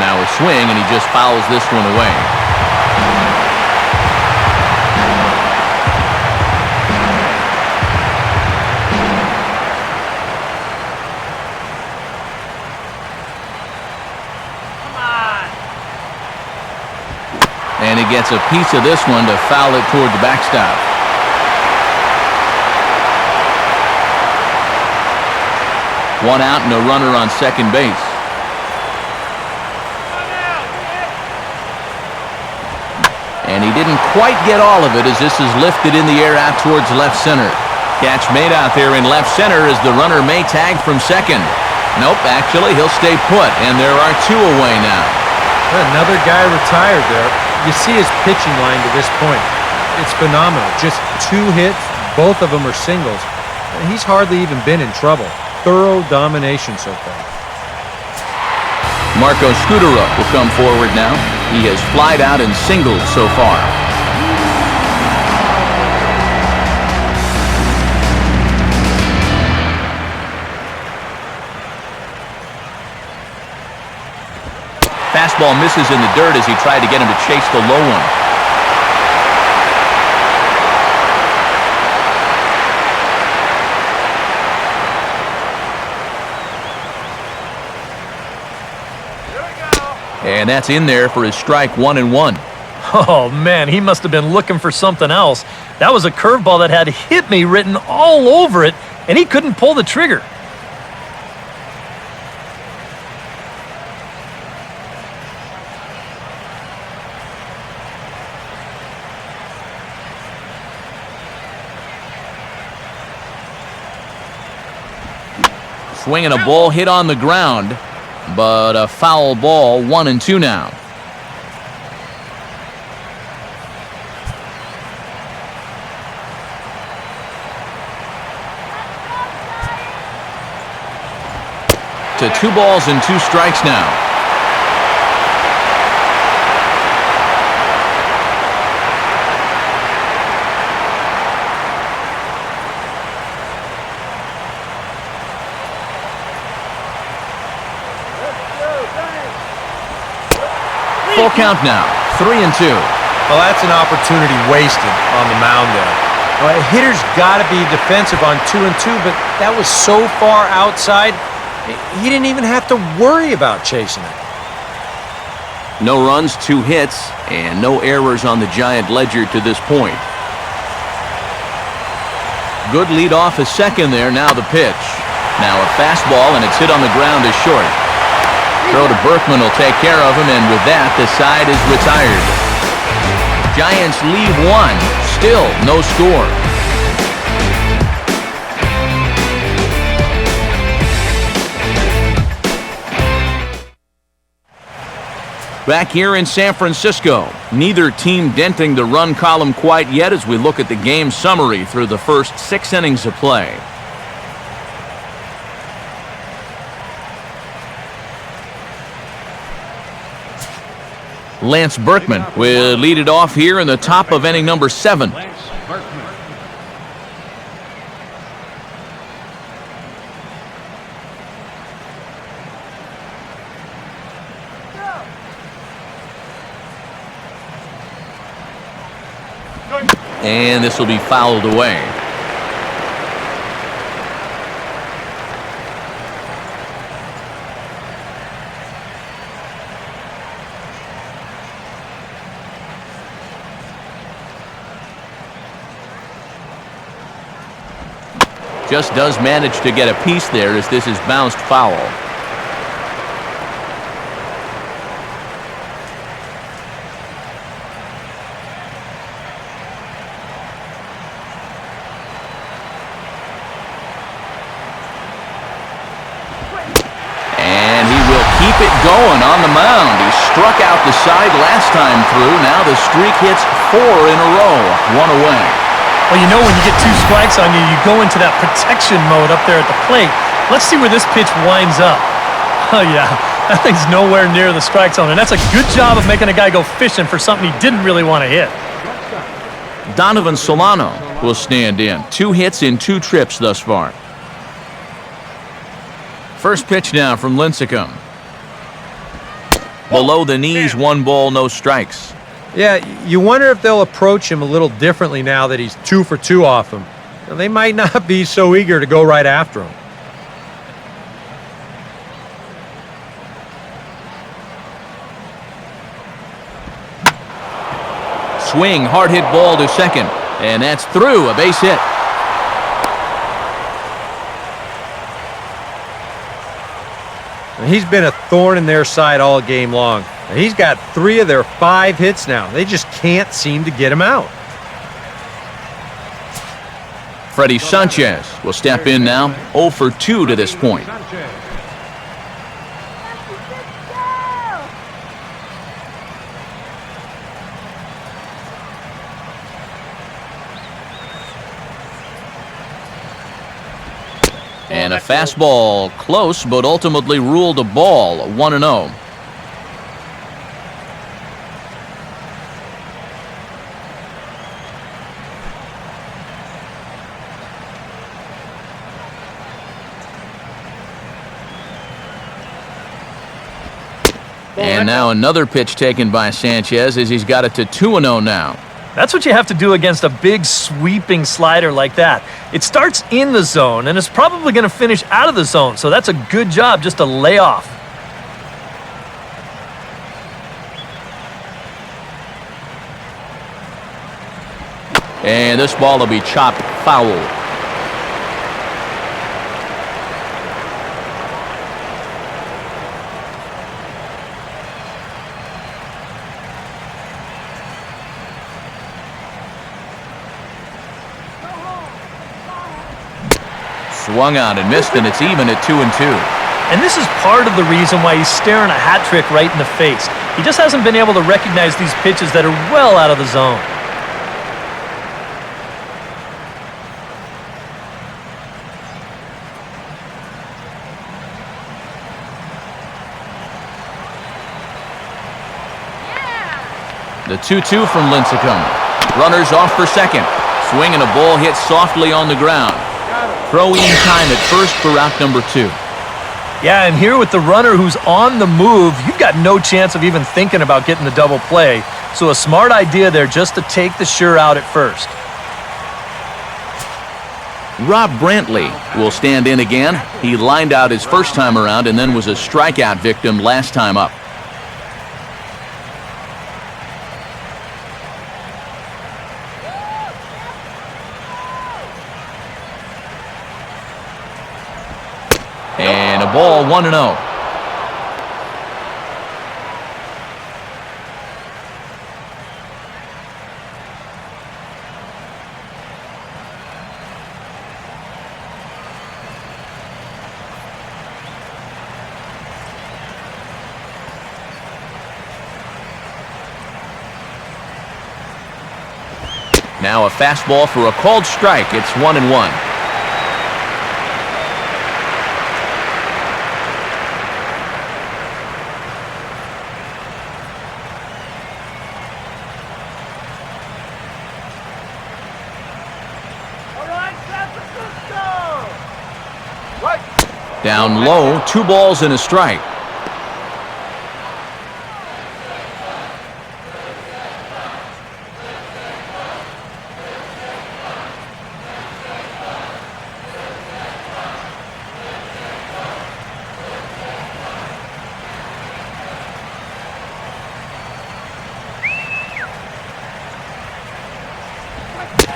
Now a swing, and he just fouls this one away. And he gets a piece of this one to foul it toward the backstop. One out and a runner on second base. And he didn't quite get all of it as this is lifted in the air out towards left center. Catch made out there in left center as the runner may tag from second. Nope, actually he'll stay put, and there are 2 away now. Another guy retired there. You see his pitching line to this point. It's phenomenal. Just 2 hits, both of them are singles. And he's hardly even been in trouble. Thorough domination so far. Marco Scudero will come forward now. He has flied out in singles so far. Fastball misses in the dirt as he tried to get him to chase the low one. And that's in there for his strike, 1-1. Oh, man, he must have been looking for something else. That was a curveball that had "hit me" written all over it, and he couldn't pull the trigger. Swinging a ball hit on the ground, but a foul ball, 1-2 now. To 2 balls and 2 strikes now. Full count now, 3-2. Well, that's an opportunity wasted on the mound there. Well, a hitter's got to be defensive on 2-2, but that was so far outside, he didn't even have to worry about chasing it. No runs, 2 hits, and no errors on the Giant ledger to this point. Good lead off a second there, now the pitch. Now a fastball, and it's hit on the ground is short. Throw to Berkman will take care of him, and with that, the side is retired. Giants leave 1, still no score. Back here in San Francisco, neither team denting the run column quite yet as we look at the game summary through the first 6 innings of play. Lance Berkman will lead it off here in the top of inning number 7. And this will be fouled away. Just does manage to get a piece there as this is bounced foul. And he will keep it going on the mound. He struck out the side last time through. Now the streak hits 4 in a row. 1 away. Well, you know when you get 2 strikes on you, you go into that protection mode up there at the plate. Let's see where this pitch winds up. Oh, yeah, that thing's nowhere near the strike zone, and that's a good job of making a guy go fishing for something he didn't really want to hit. Donovan Solano will stand in. 2 hits in 2 trips thus far. First pitch now from Lincecum. Below the knees, 1 ball, no strikes. Yeah, you wonder if they'll approach him a little differently now that he's 2 for 2 off him. They might not be so eager to go right after him. Swing, hard hit ball to second, and that's through, a base hit. He's been a thorn in their side all game long. He's got 3 of their 5 hits now. They just can't seem to get him out. Freddie Sanchez will step in now, 0 for 2 to this point. And a fastball close, but ultimately ruled a ball, 1-0. And now another pitch taken by Sanchez as he's got it to 2-0 now. That's what you have to do against a big sweeping slider like that. It starts in the zone, and it's probably going to finish out of the zone, so that's a good job just to lay off. And this ball will be chopped foul. Swung out and missed, and it's even at 2-2. And this is part of the reason why he's staring a hat trick right in the face. He just hasn't been able to recognize these pitches that are well out of the zone. The 2-2 from Lincecum. Runners off for second. Swing and a ball hit softly on the ground. Throw in time at first for out number 2. Yeah, and here with the runner who's on the move, you've got no chance of even thinking about getting the double play. So a smart idea there just to take the sure out at first. Rob Brantley will stand in again. He lined out his first time around and then was a strikeout victim last time up. And a ball, 1-0. Now a fastball for a called strike. It's 1-1. Down low, 2 balls and a strike.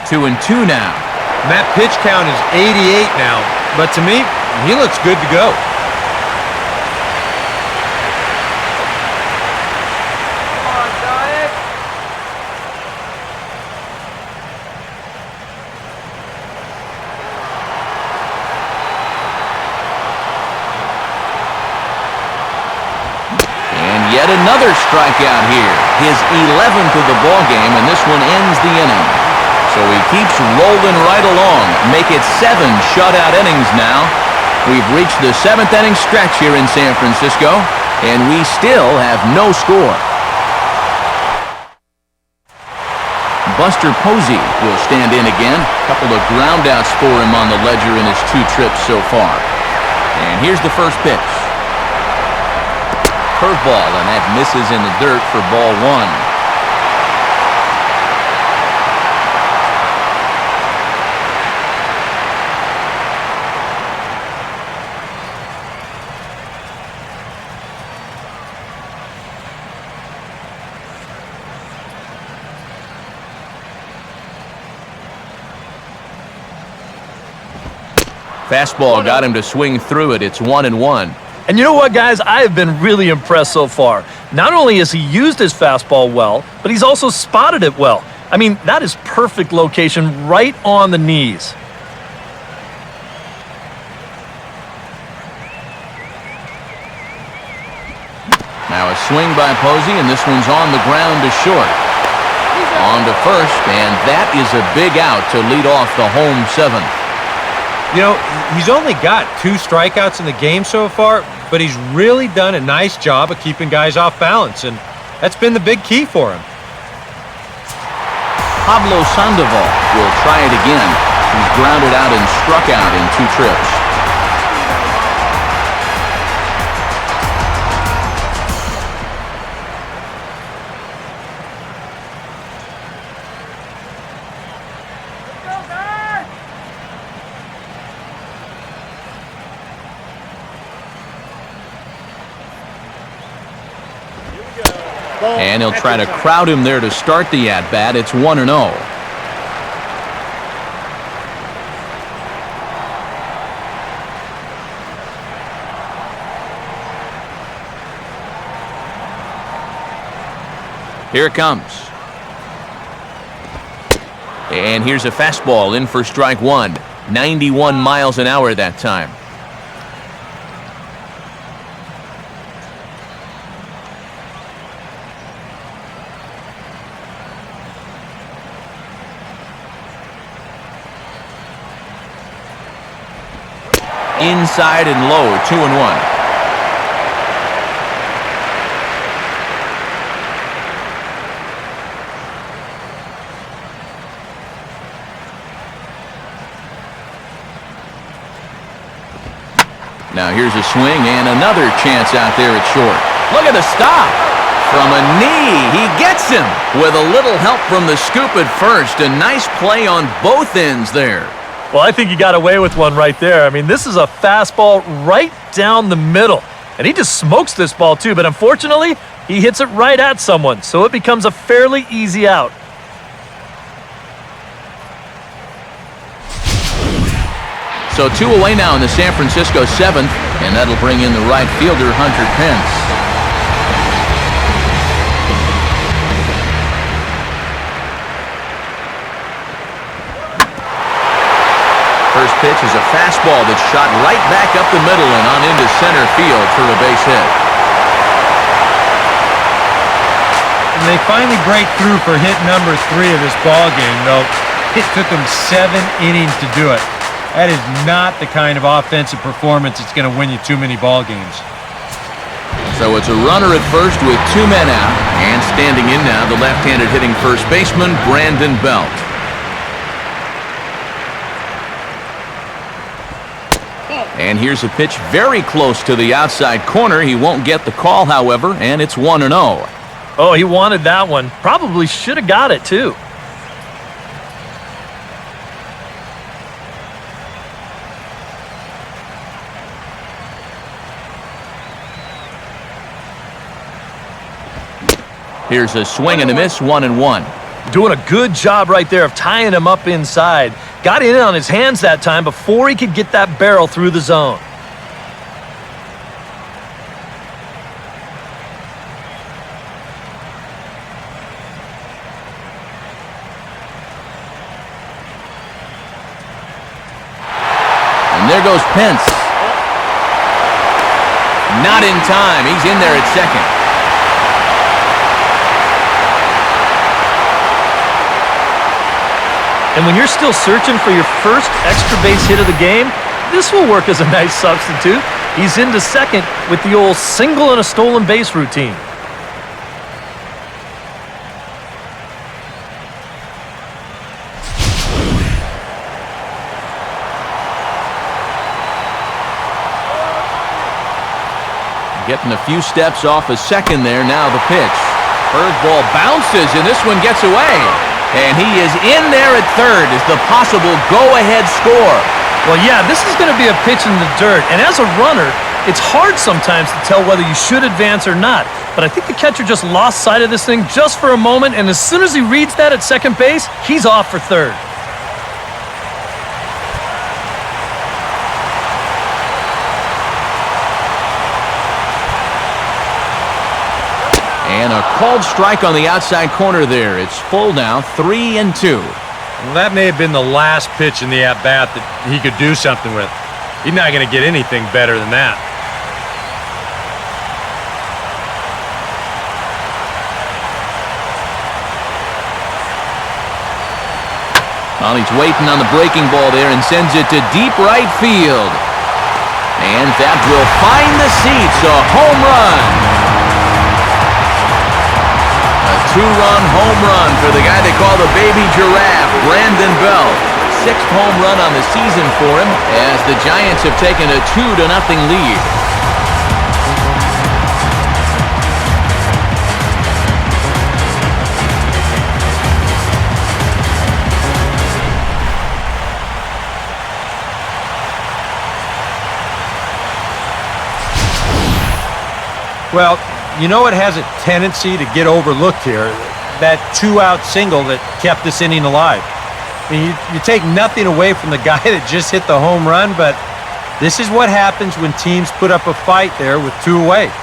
Two and two now. And that pitch count is 88 now, but to me, he looks good to go. Come on, Giant. And yet another strikeout here. His 11th of the ball game, and this one ends the inning. So he keeps rolling right along. Make it 7 shutout innings now. We've reached the 7th inning stretch here in San Francisco, and we still have no score. Buster Posey will stand in again. A couple of groundouts for him on the ledger in his 2 trips so far. And here's the first pitch. Curveball, and that misses in the dirt for ball 1. Fastball got him to swing through it. It's 1-1. And you know what, guys? I have been really impressed so far. Not only has he used his fastball well, but he's also spotted it well. I mean, that is perfect location right on the knees. Now a swing by Posey, and this one's on the ground to short. On to first, and that is a big out to lead off the home 7th. You know, he's only got 2 strikeouts in the game so far, but he's really done a nice job of keeping guys off balance, and that's been the big key for him. Pablo Sandoval will try it again. He's grounded out and struck out in 2 trips. And he'll try to crowd him there to start the at-bat. It's 1-0. Here it comes. And here's a fastball in for strike one. 91 miles an hour that time. Inside and low, 2-1. Now here's a swing and another chance out there at short. Look at the stop. From a knee, he gets him with a little help from the scoop at first. A nice play on both ends there. Well, I think he got away with one right there. I mean, this is a fastball right down the middle. And he just smokes this ball too, but unfortunately, he hits it right at someone, so it becomes a fairly easy out. So 2 away now in the San Francisco 7th, and that'll bring in the right fielder, Hunter Pence. First pitch is a fastball that's shot right back up the middle and on into center field for a base hit. And they finally break through for hit number 3 of this ball game, though it took them 7 innings to do it. That is not the kind of offensive performance that's going to win you too many ball games. So it's a runner at first with 2 men out, and standing in now the left-handed hitting first baseman, Brandon Belt. And here's a pitch very close to the outside corner. He won't get the call, however, and it's 1-0. Oh, he wanted that one. Probably should have got it, too. Here's a swing and a miss, 1-1. Doing a good job right there of tying him up inside. Got in on his hands that time before he could get that barrel through the zone. And there goes Pence. Not in time. He's in there at second. And when you're still searching for your first extra base hit of the game, this will work as a nice substitute. He's into second with the old single and a stolen base routine. Getting a few steps off a second there. Now the pitch. Curveball bounces, and this one gets away. And he is in there at third as the possible go-ahead score. Well, yeah, this is going to be a pitch in the dirt. And as a runner, it's hard sometimes to tell whether you should advance or not. But I think the catcher just lost sight of this thing just for a moment. And as soon as he reads that at second base, he's off for third. And a called strike on the outside corner there. It's full now, 3-2. Well, that may have been the last pitch in the at-bat that he could do something with. He's not going to get anything better than that. Well, he's waiting on the breaking ball there and sends it to deep right field. And that will find the seats, a home run. A 2-run home run for the guy they call the baby giraffe, Brandon Belt. 6th home run on the season for him as the Giants have taken a 2-0 lead. Well, you know it has a tendency to get overlooked here, that 2-out single that kept this inning alive. I mean, you take nothing away from the guy that just hit the home run, but this is what happens when teams put up a fight there with 2 away.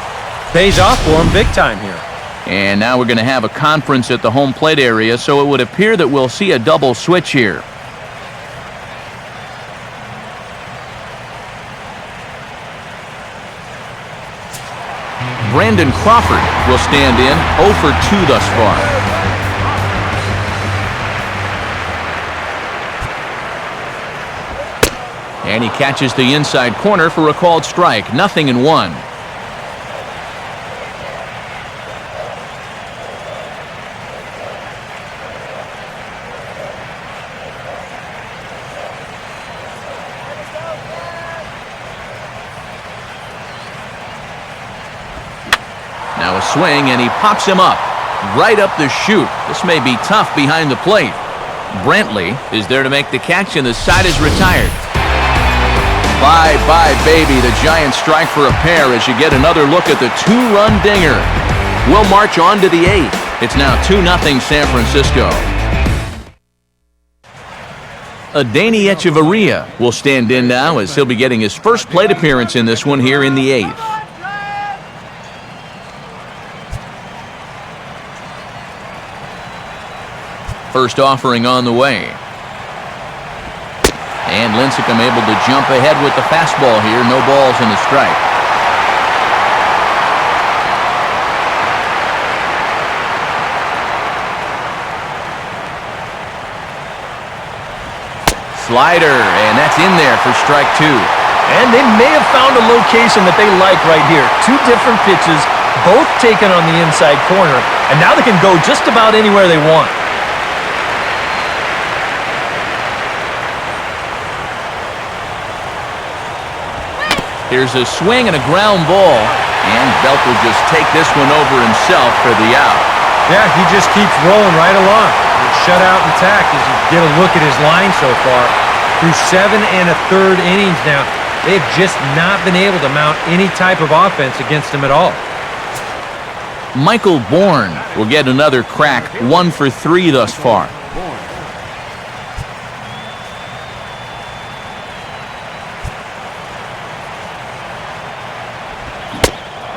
Pays off for him big time here. And now we're going to have a conference at the home plate area, so it would appear that we'll see a double switch here. Brandon Crawford will stand in 0 for 2 thus far. And he catches the inside corner for a called strike. 0-1. Now a swing, and he pops him up. Right up the chute. This may be tough behind the plate. Brantley is there to make the catch, and the side is retired. Bye-bye, baby. The Giants strike for a pair as you get another look at the 2-run dinger. We'll march on to the 8th. It's now 2-0 San Francisco. Adeiny Echeverria will stand in now as he'll be getting his first plate appearance in this one here in the 8th. First offering on the way. And Lincecum able to jump ahead with the fastball here. No balls and a strike. Slider, and that's in there for strike 2. And they may have found a location that they like right here. 2 different pitches, both taken on the inside corner, and now they can go just about anywhere they want. Here's a swing and a ground ball, and Belt will just take this one over himself for the out. Yeah, he just keeps rolling right along. Shutout intact as you get a look at his line so far. Through 7 1/3 innings now, they've just not been able to mount any type of offense against him at all. Michael Bourne will get another crack, 1 for 3 thus far.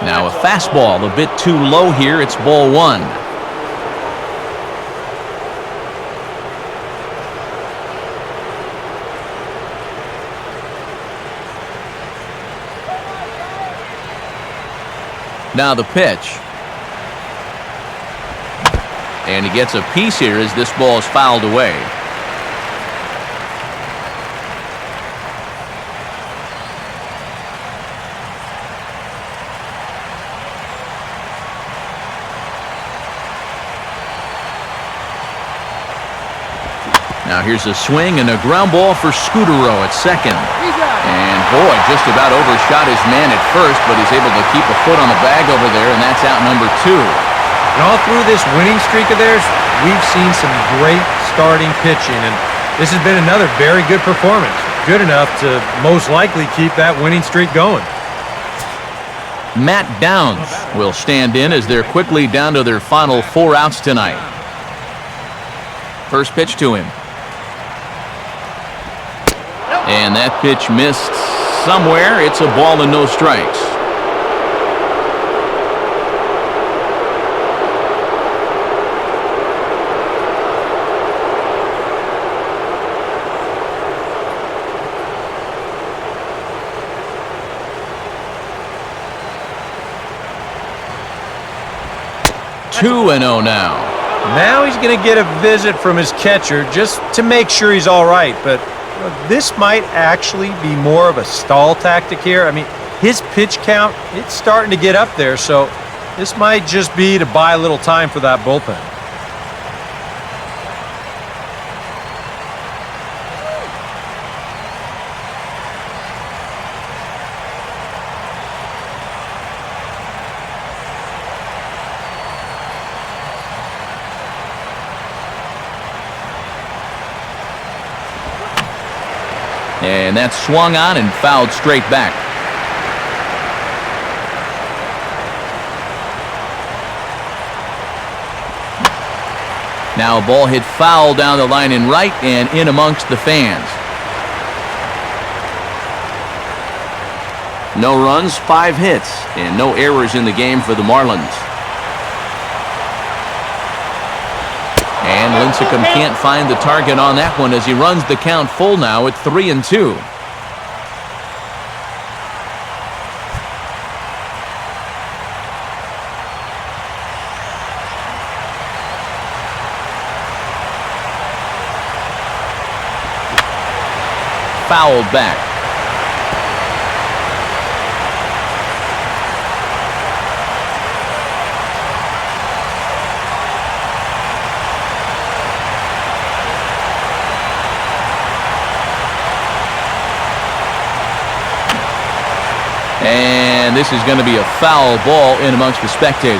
Now a fastball a bit too low here. It's ball 1. Now the pitch. And he gets a piece here as this ball is fouled away. Now here's a swing and a ground ball for Scudero at second. And boy, just about overshot his man at first, but he's able to keep a foot on the bag over there, and that's out number 2. And all through this winning streak of theirs, we've seen some great starting pitching, and this has been another very good performance. Good enough to most likely keep that winning streak going. Matt Downs will stand in as they're quickly down to their final 4 outs tonight. First pitch to him. And that pitch missed somewhere. It's a ball and no strikes. Two and 0 now. Now he's going to get a visit from his catcher just to make sure he's all right, but this might actually be more of a stall tactic here. I mean, his pitch count, it's starting to get up there, so this might just be to buy a little time for that bullpen. And that's swung on and fouled straight back. Now a ball hit foul down the line in right and in amongst the fans. No runs, 5 hits, and no errors in the game for the Marlins. Lincecum can't find the target on that one as he runs the count full now at 3-2. Fouled back. And this is going to be a foul ball in amongst the spectators.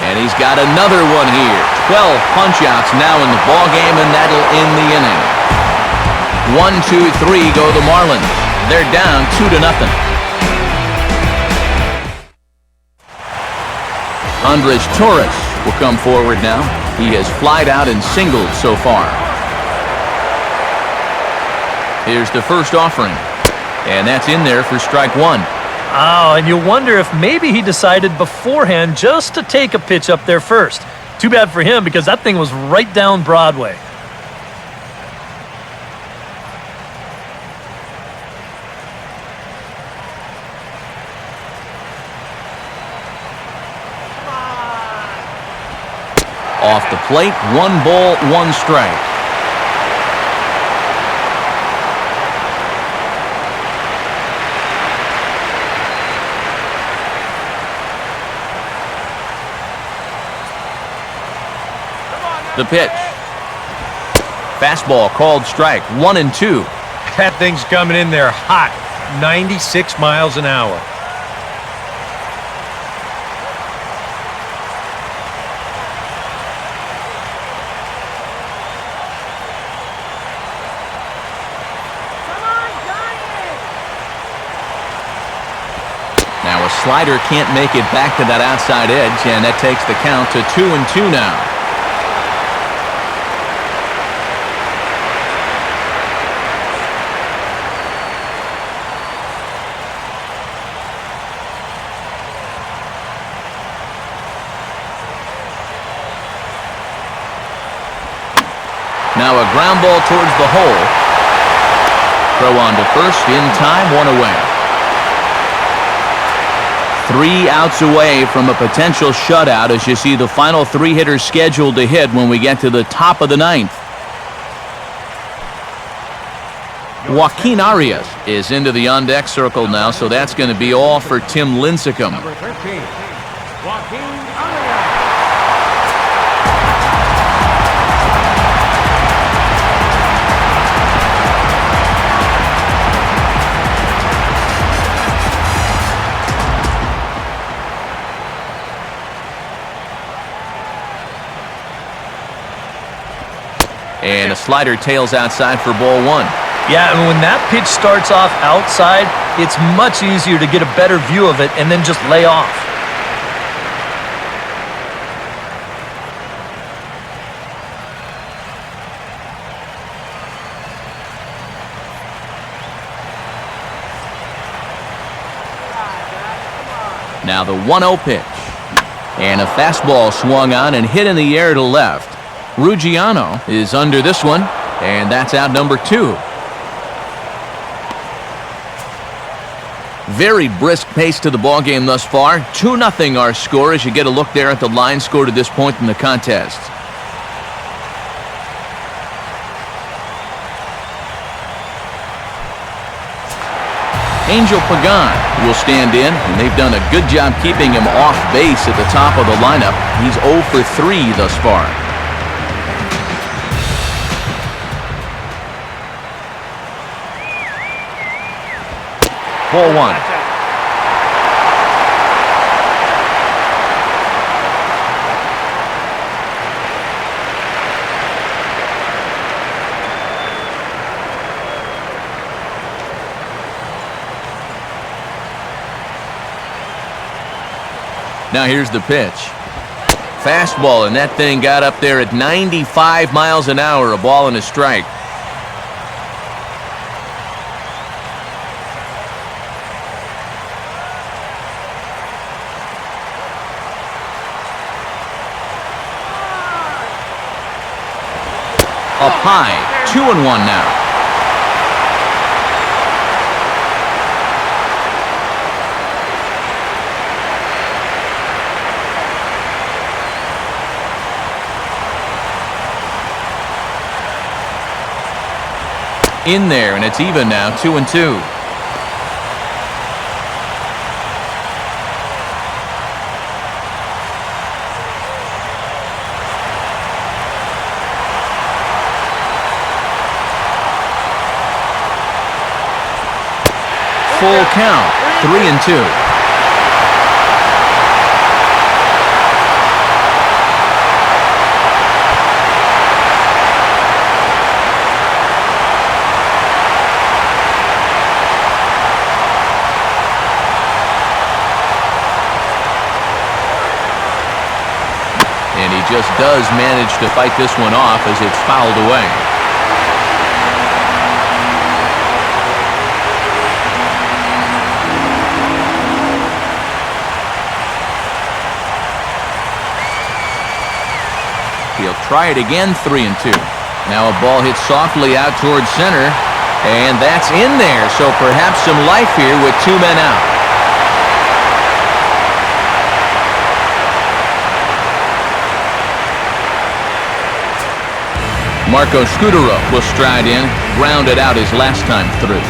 And he's got another one here. 12 punch-outs now in the ball game, and that'll end the inning. 1, 2, 3 go the Marlins. They're down 2-0. Andres Torres will come forward now. He has flied out and singled so far. Here's the first offering, and that's in there for strike one. Oh, and you wonder if maybe he decided beforehand just to take a pitch up there first. Too bad for him because that thing was right down Broadway. Off the plate, 1 ball, 1 strike. The pitch. Fastball called strike. 1-2. That thing's coming in there hot. 96 miles an hour. Now a slider can't make it back to that outside edge, and that takes the count to 2-2 now. Now a ground ball towards the hole. Throw on to first in time, 1 away. 3 outs away from a potential shutout as you see the final 3 hitters scheduled to hit when we get to the top of the 9th. Joaquin Arias is into the on-deck circle now, so that's going to be all for Tim Lincecum. Number 13, Joaquin Arias. And a slider tails outside for ball 1. Yeah, and when that pitch starts off outside, it's much easier to get a better view of it and then just lay off. Now the 1-0 pitch. And a fastball swung on and hit in the air to left. Ruggiano is under this one, and that's out number 2. Very brisk pace to the ballgame thus far. 2-0 our score as you get a look there at the line score to this point in the contest. Angel Pagan will stand in, and they've done a good job keeping him off base at the top of the lineup. He's 0 for 3 thus far. Ball 1. Now here's the pitch. Fastball, and that thing got up there at 95 miles an hour, a ball and a strike. Up high, 2-1 now. In there, and it's even now, 2-2. Full count, 3-2. And he just does manage to fight this one off as it's fouled away. He'll try it again, 3-2. Now a ball hits softly out towards center, and that's in there. So perhaps some life here with 2 men out. Marco Scudero will stride in, grounded out his last time through.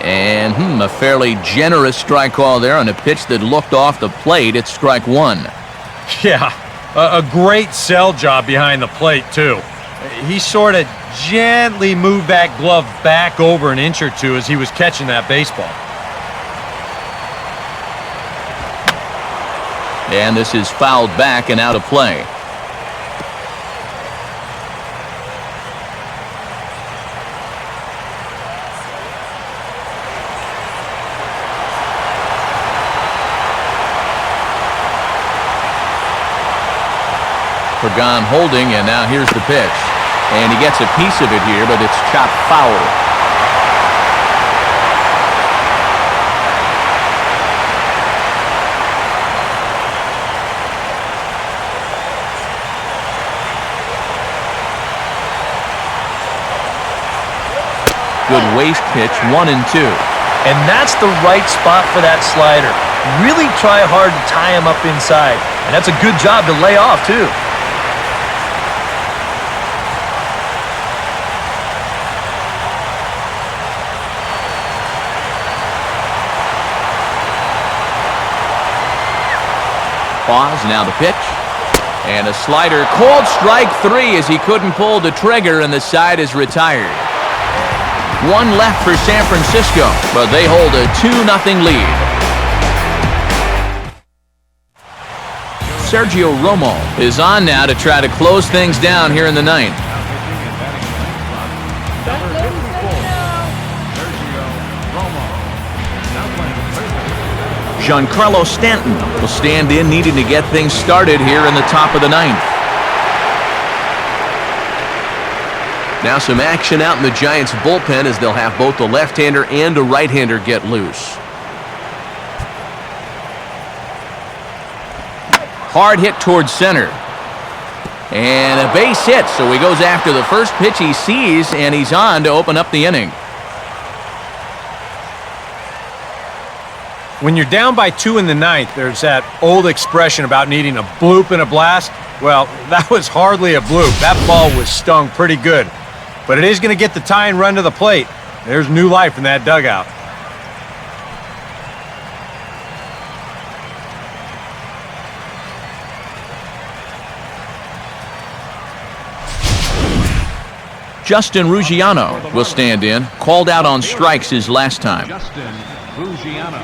And a fairly generous strike call there on a pitch that looked off the plate. It's strike 1. Yeah. A great sell job behind the plate, too. He sort of gently moved that glove back over an inch or two as he was catching that baseball. And this is fouled back and out of play. PAGAN holding, and now here's the pitch. And he gets a piece of it here, but it's chopped foul. Good waist pitch, 1-2. And that's the right spot for that slider. Really try hard to tie him up inside. And that's a good job to lay off, too. Pause, now the pitch. And a slider, called strike 3 as he couldn't pull the trigger, and the side is retired. 1 left for San Francisco, but they hold a 2-0 lead. Sergio Romo is on now to try to close things down here in the 9th. GIANCARLO Stanton will stand in, needing to get things started here in the top of the 9th. Now some action out in the Giants bullpen as they'll have both the left-hander and a right-hander get loose. Hard hit towards center. And a base hit, so he goes after the first pitch he sees, and he's on to open up the inning. When you're down by 2 in the 9th, there's that old expression about needing a bloop and a blast. Well, that was hardly a bloop. That ball was stung pretty good. But it is going to get the tying run to the plate. There's new life in that dugout. Justin Ruggiano will stand in, called out on strikes his last time. Justin Ruggiano.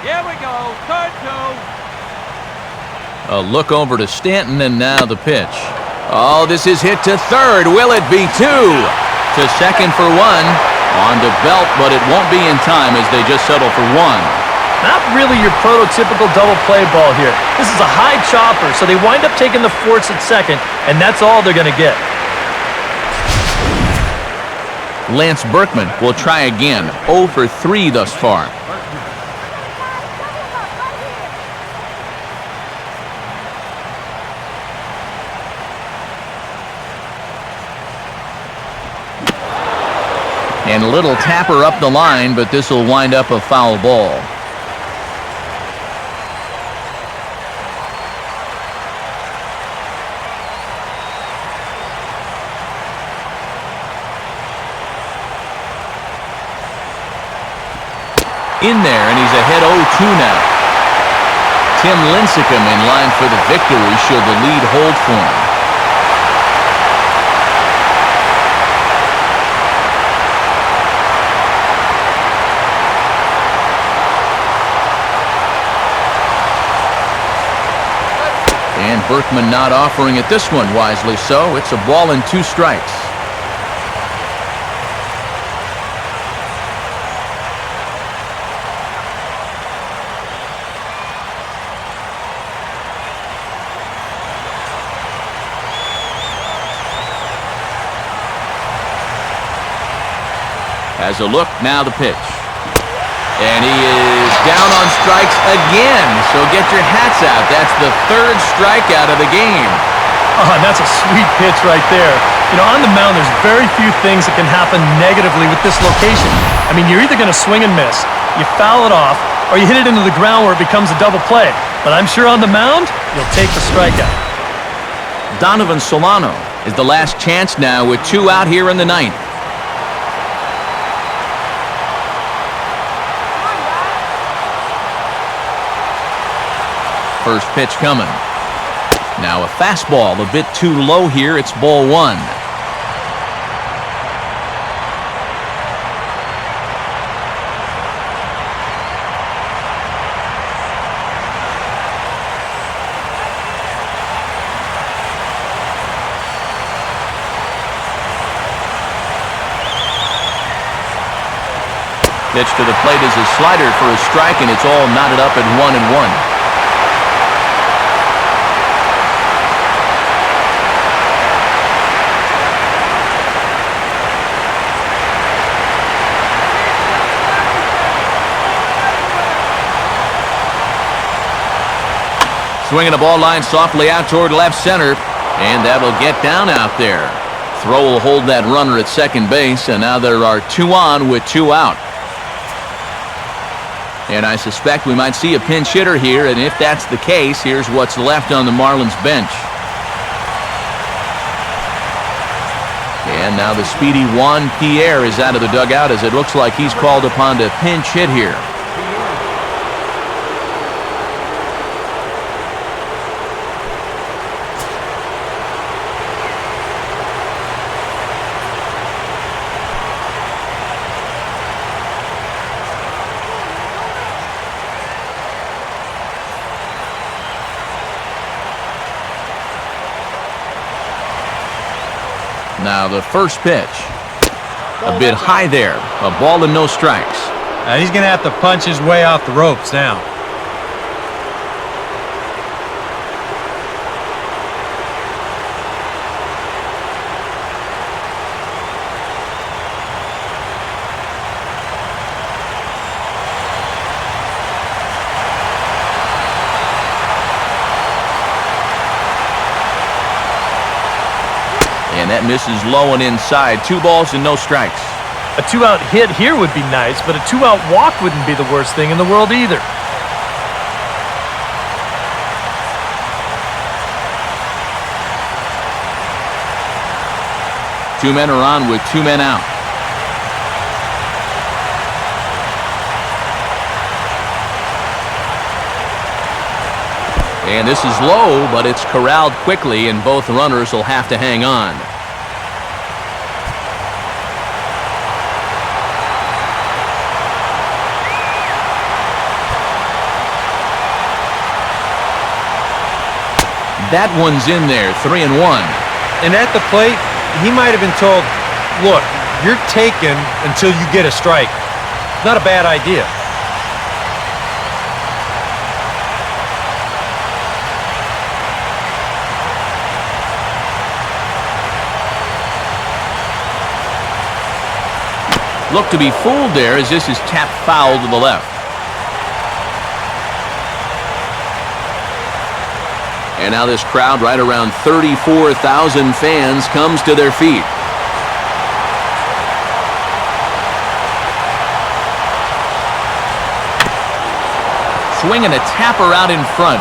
Here we go, turn 2. A look over to Stanton, and now the pitch. Oh, this is hit to third. Will it be 2? To second for 1. On to Belt, but it won't be in time as they just settle for 1. Not really your prototypical double play ball here. This is a high chopper, so they wind up taking the force at second, and that's all they're going to get. Lance Berkman will try again. 0 for 3 thus far. And a little tapper up the line, but this will wind up a foul ball. In there, and he's ahead 0-2 now. Tim Lincecum in line for the victory should the lead hold for him. And Berkman not offering it this one, wisely so. It's a ball and 2 strikes. Has a look, now the pitch. And he is down on strikes again, so get your hats out. That's the 3rd strikeout of the game. Oh, and that's a sweet pitch right there. You know, on the mound, there's very few things that can happen negatively with this location. I mean, you're either going to swing and miss, you foul it off, or you hit it into the ground where it becomes a double play. But I'm sure on the mound, you'll take the strikeout. Donovan Solano is the last chance now with 2 out here in the 9th. First pitch coming. Now a fastball a bit too low here. It's ball 1. Pitch to the plate is a slider for a strike, and it's all knotted up at 1-1. Swinging a ball line softly out toward left center, and that'll get down out there. Throw will hold that runner at second base, and now there are 2 on with 2 out. And I suspect we might see a pinch hitter here, and if that's the case, here's what's left on the Marlins bench. And now the speedy Juan Pierre is out of the dugout, as it looks like he's called upon to pinch hit here. Now the first pitch. A bit high there. A ball and no strikes. Now he's going to have to punch his way off the ropes now. And that misses low and inside. 2 balls and no strikes. A 2-out hit here would be nice, but a 2-out walk wouldn't be the worst thing in the world either. Two men are on with 2 men out. And this is low, but it's corralled quickly, and both runners will have to hang on. That one's in there, 3-1. And at the plate, he might have been told, look, you're taken until you get a strike. Not a bad idea. Looked to be fooled there as this is tapped foul to the left. And now this crowd, right around 34,000 fans, comes to their feet. Swinging a tapper out in front.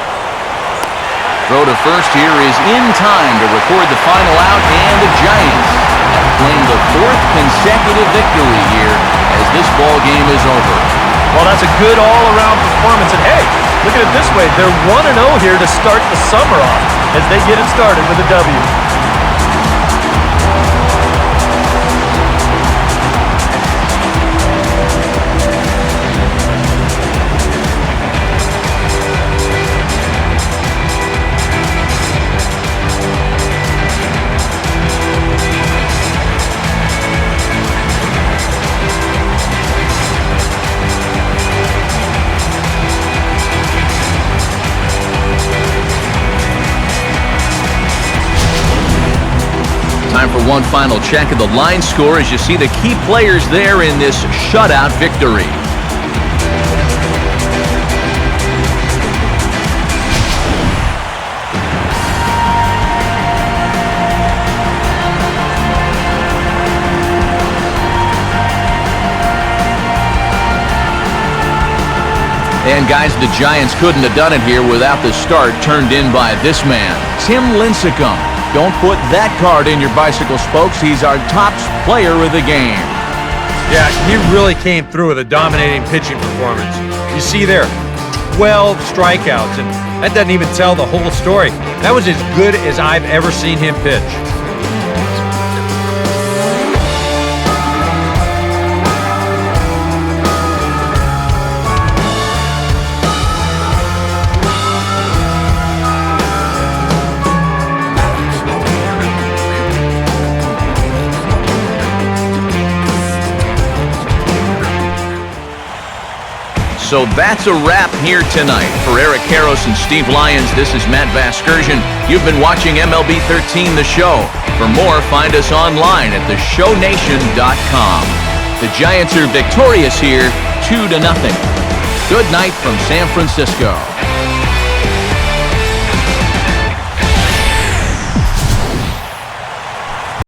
Throw to first here is in time to record the final out, and the Giants have claimed the 4th consecutive victory here as this ball game is over. Well, that's a good all-around performance, and hey, look at it this way. They're 1-0 here to start the summer off as they get it started with a W. Time for one final check of the line score as you see the key players there in this shutout victory. And guys, the Giants couldn't have done it here without the start turned in by this man, Tim Lincecum. Don't put that card in your bicycle spokes. He's our top player of the game. Yeah, he really came through with a dominating pitching performance. You see there, 12 strikeouts, and that doesn't even tell the whole story. That was as good as I've ever seen him pitch. So that's a wrap here tonight. For Eric Karros and Steve Lyons, this is Matt Vasgersian. You've been watching MLB 13 The Show. For more, find us online at theshownation.com. The Giants are victorious here, 2-0. Good night from San Francisco.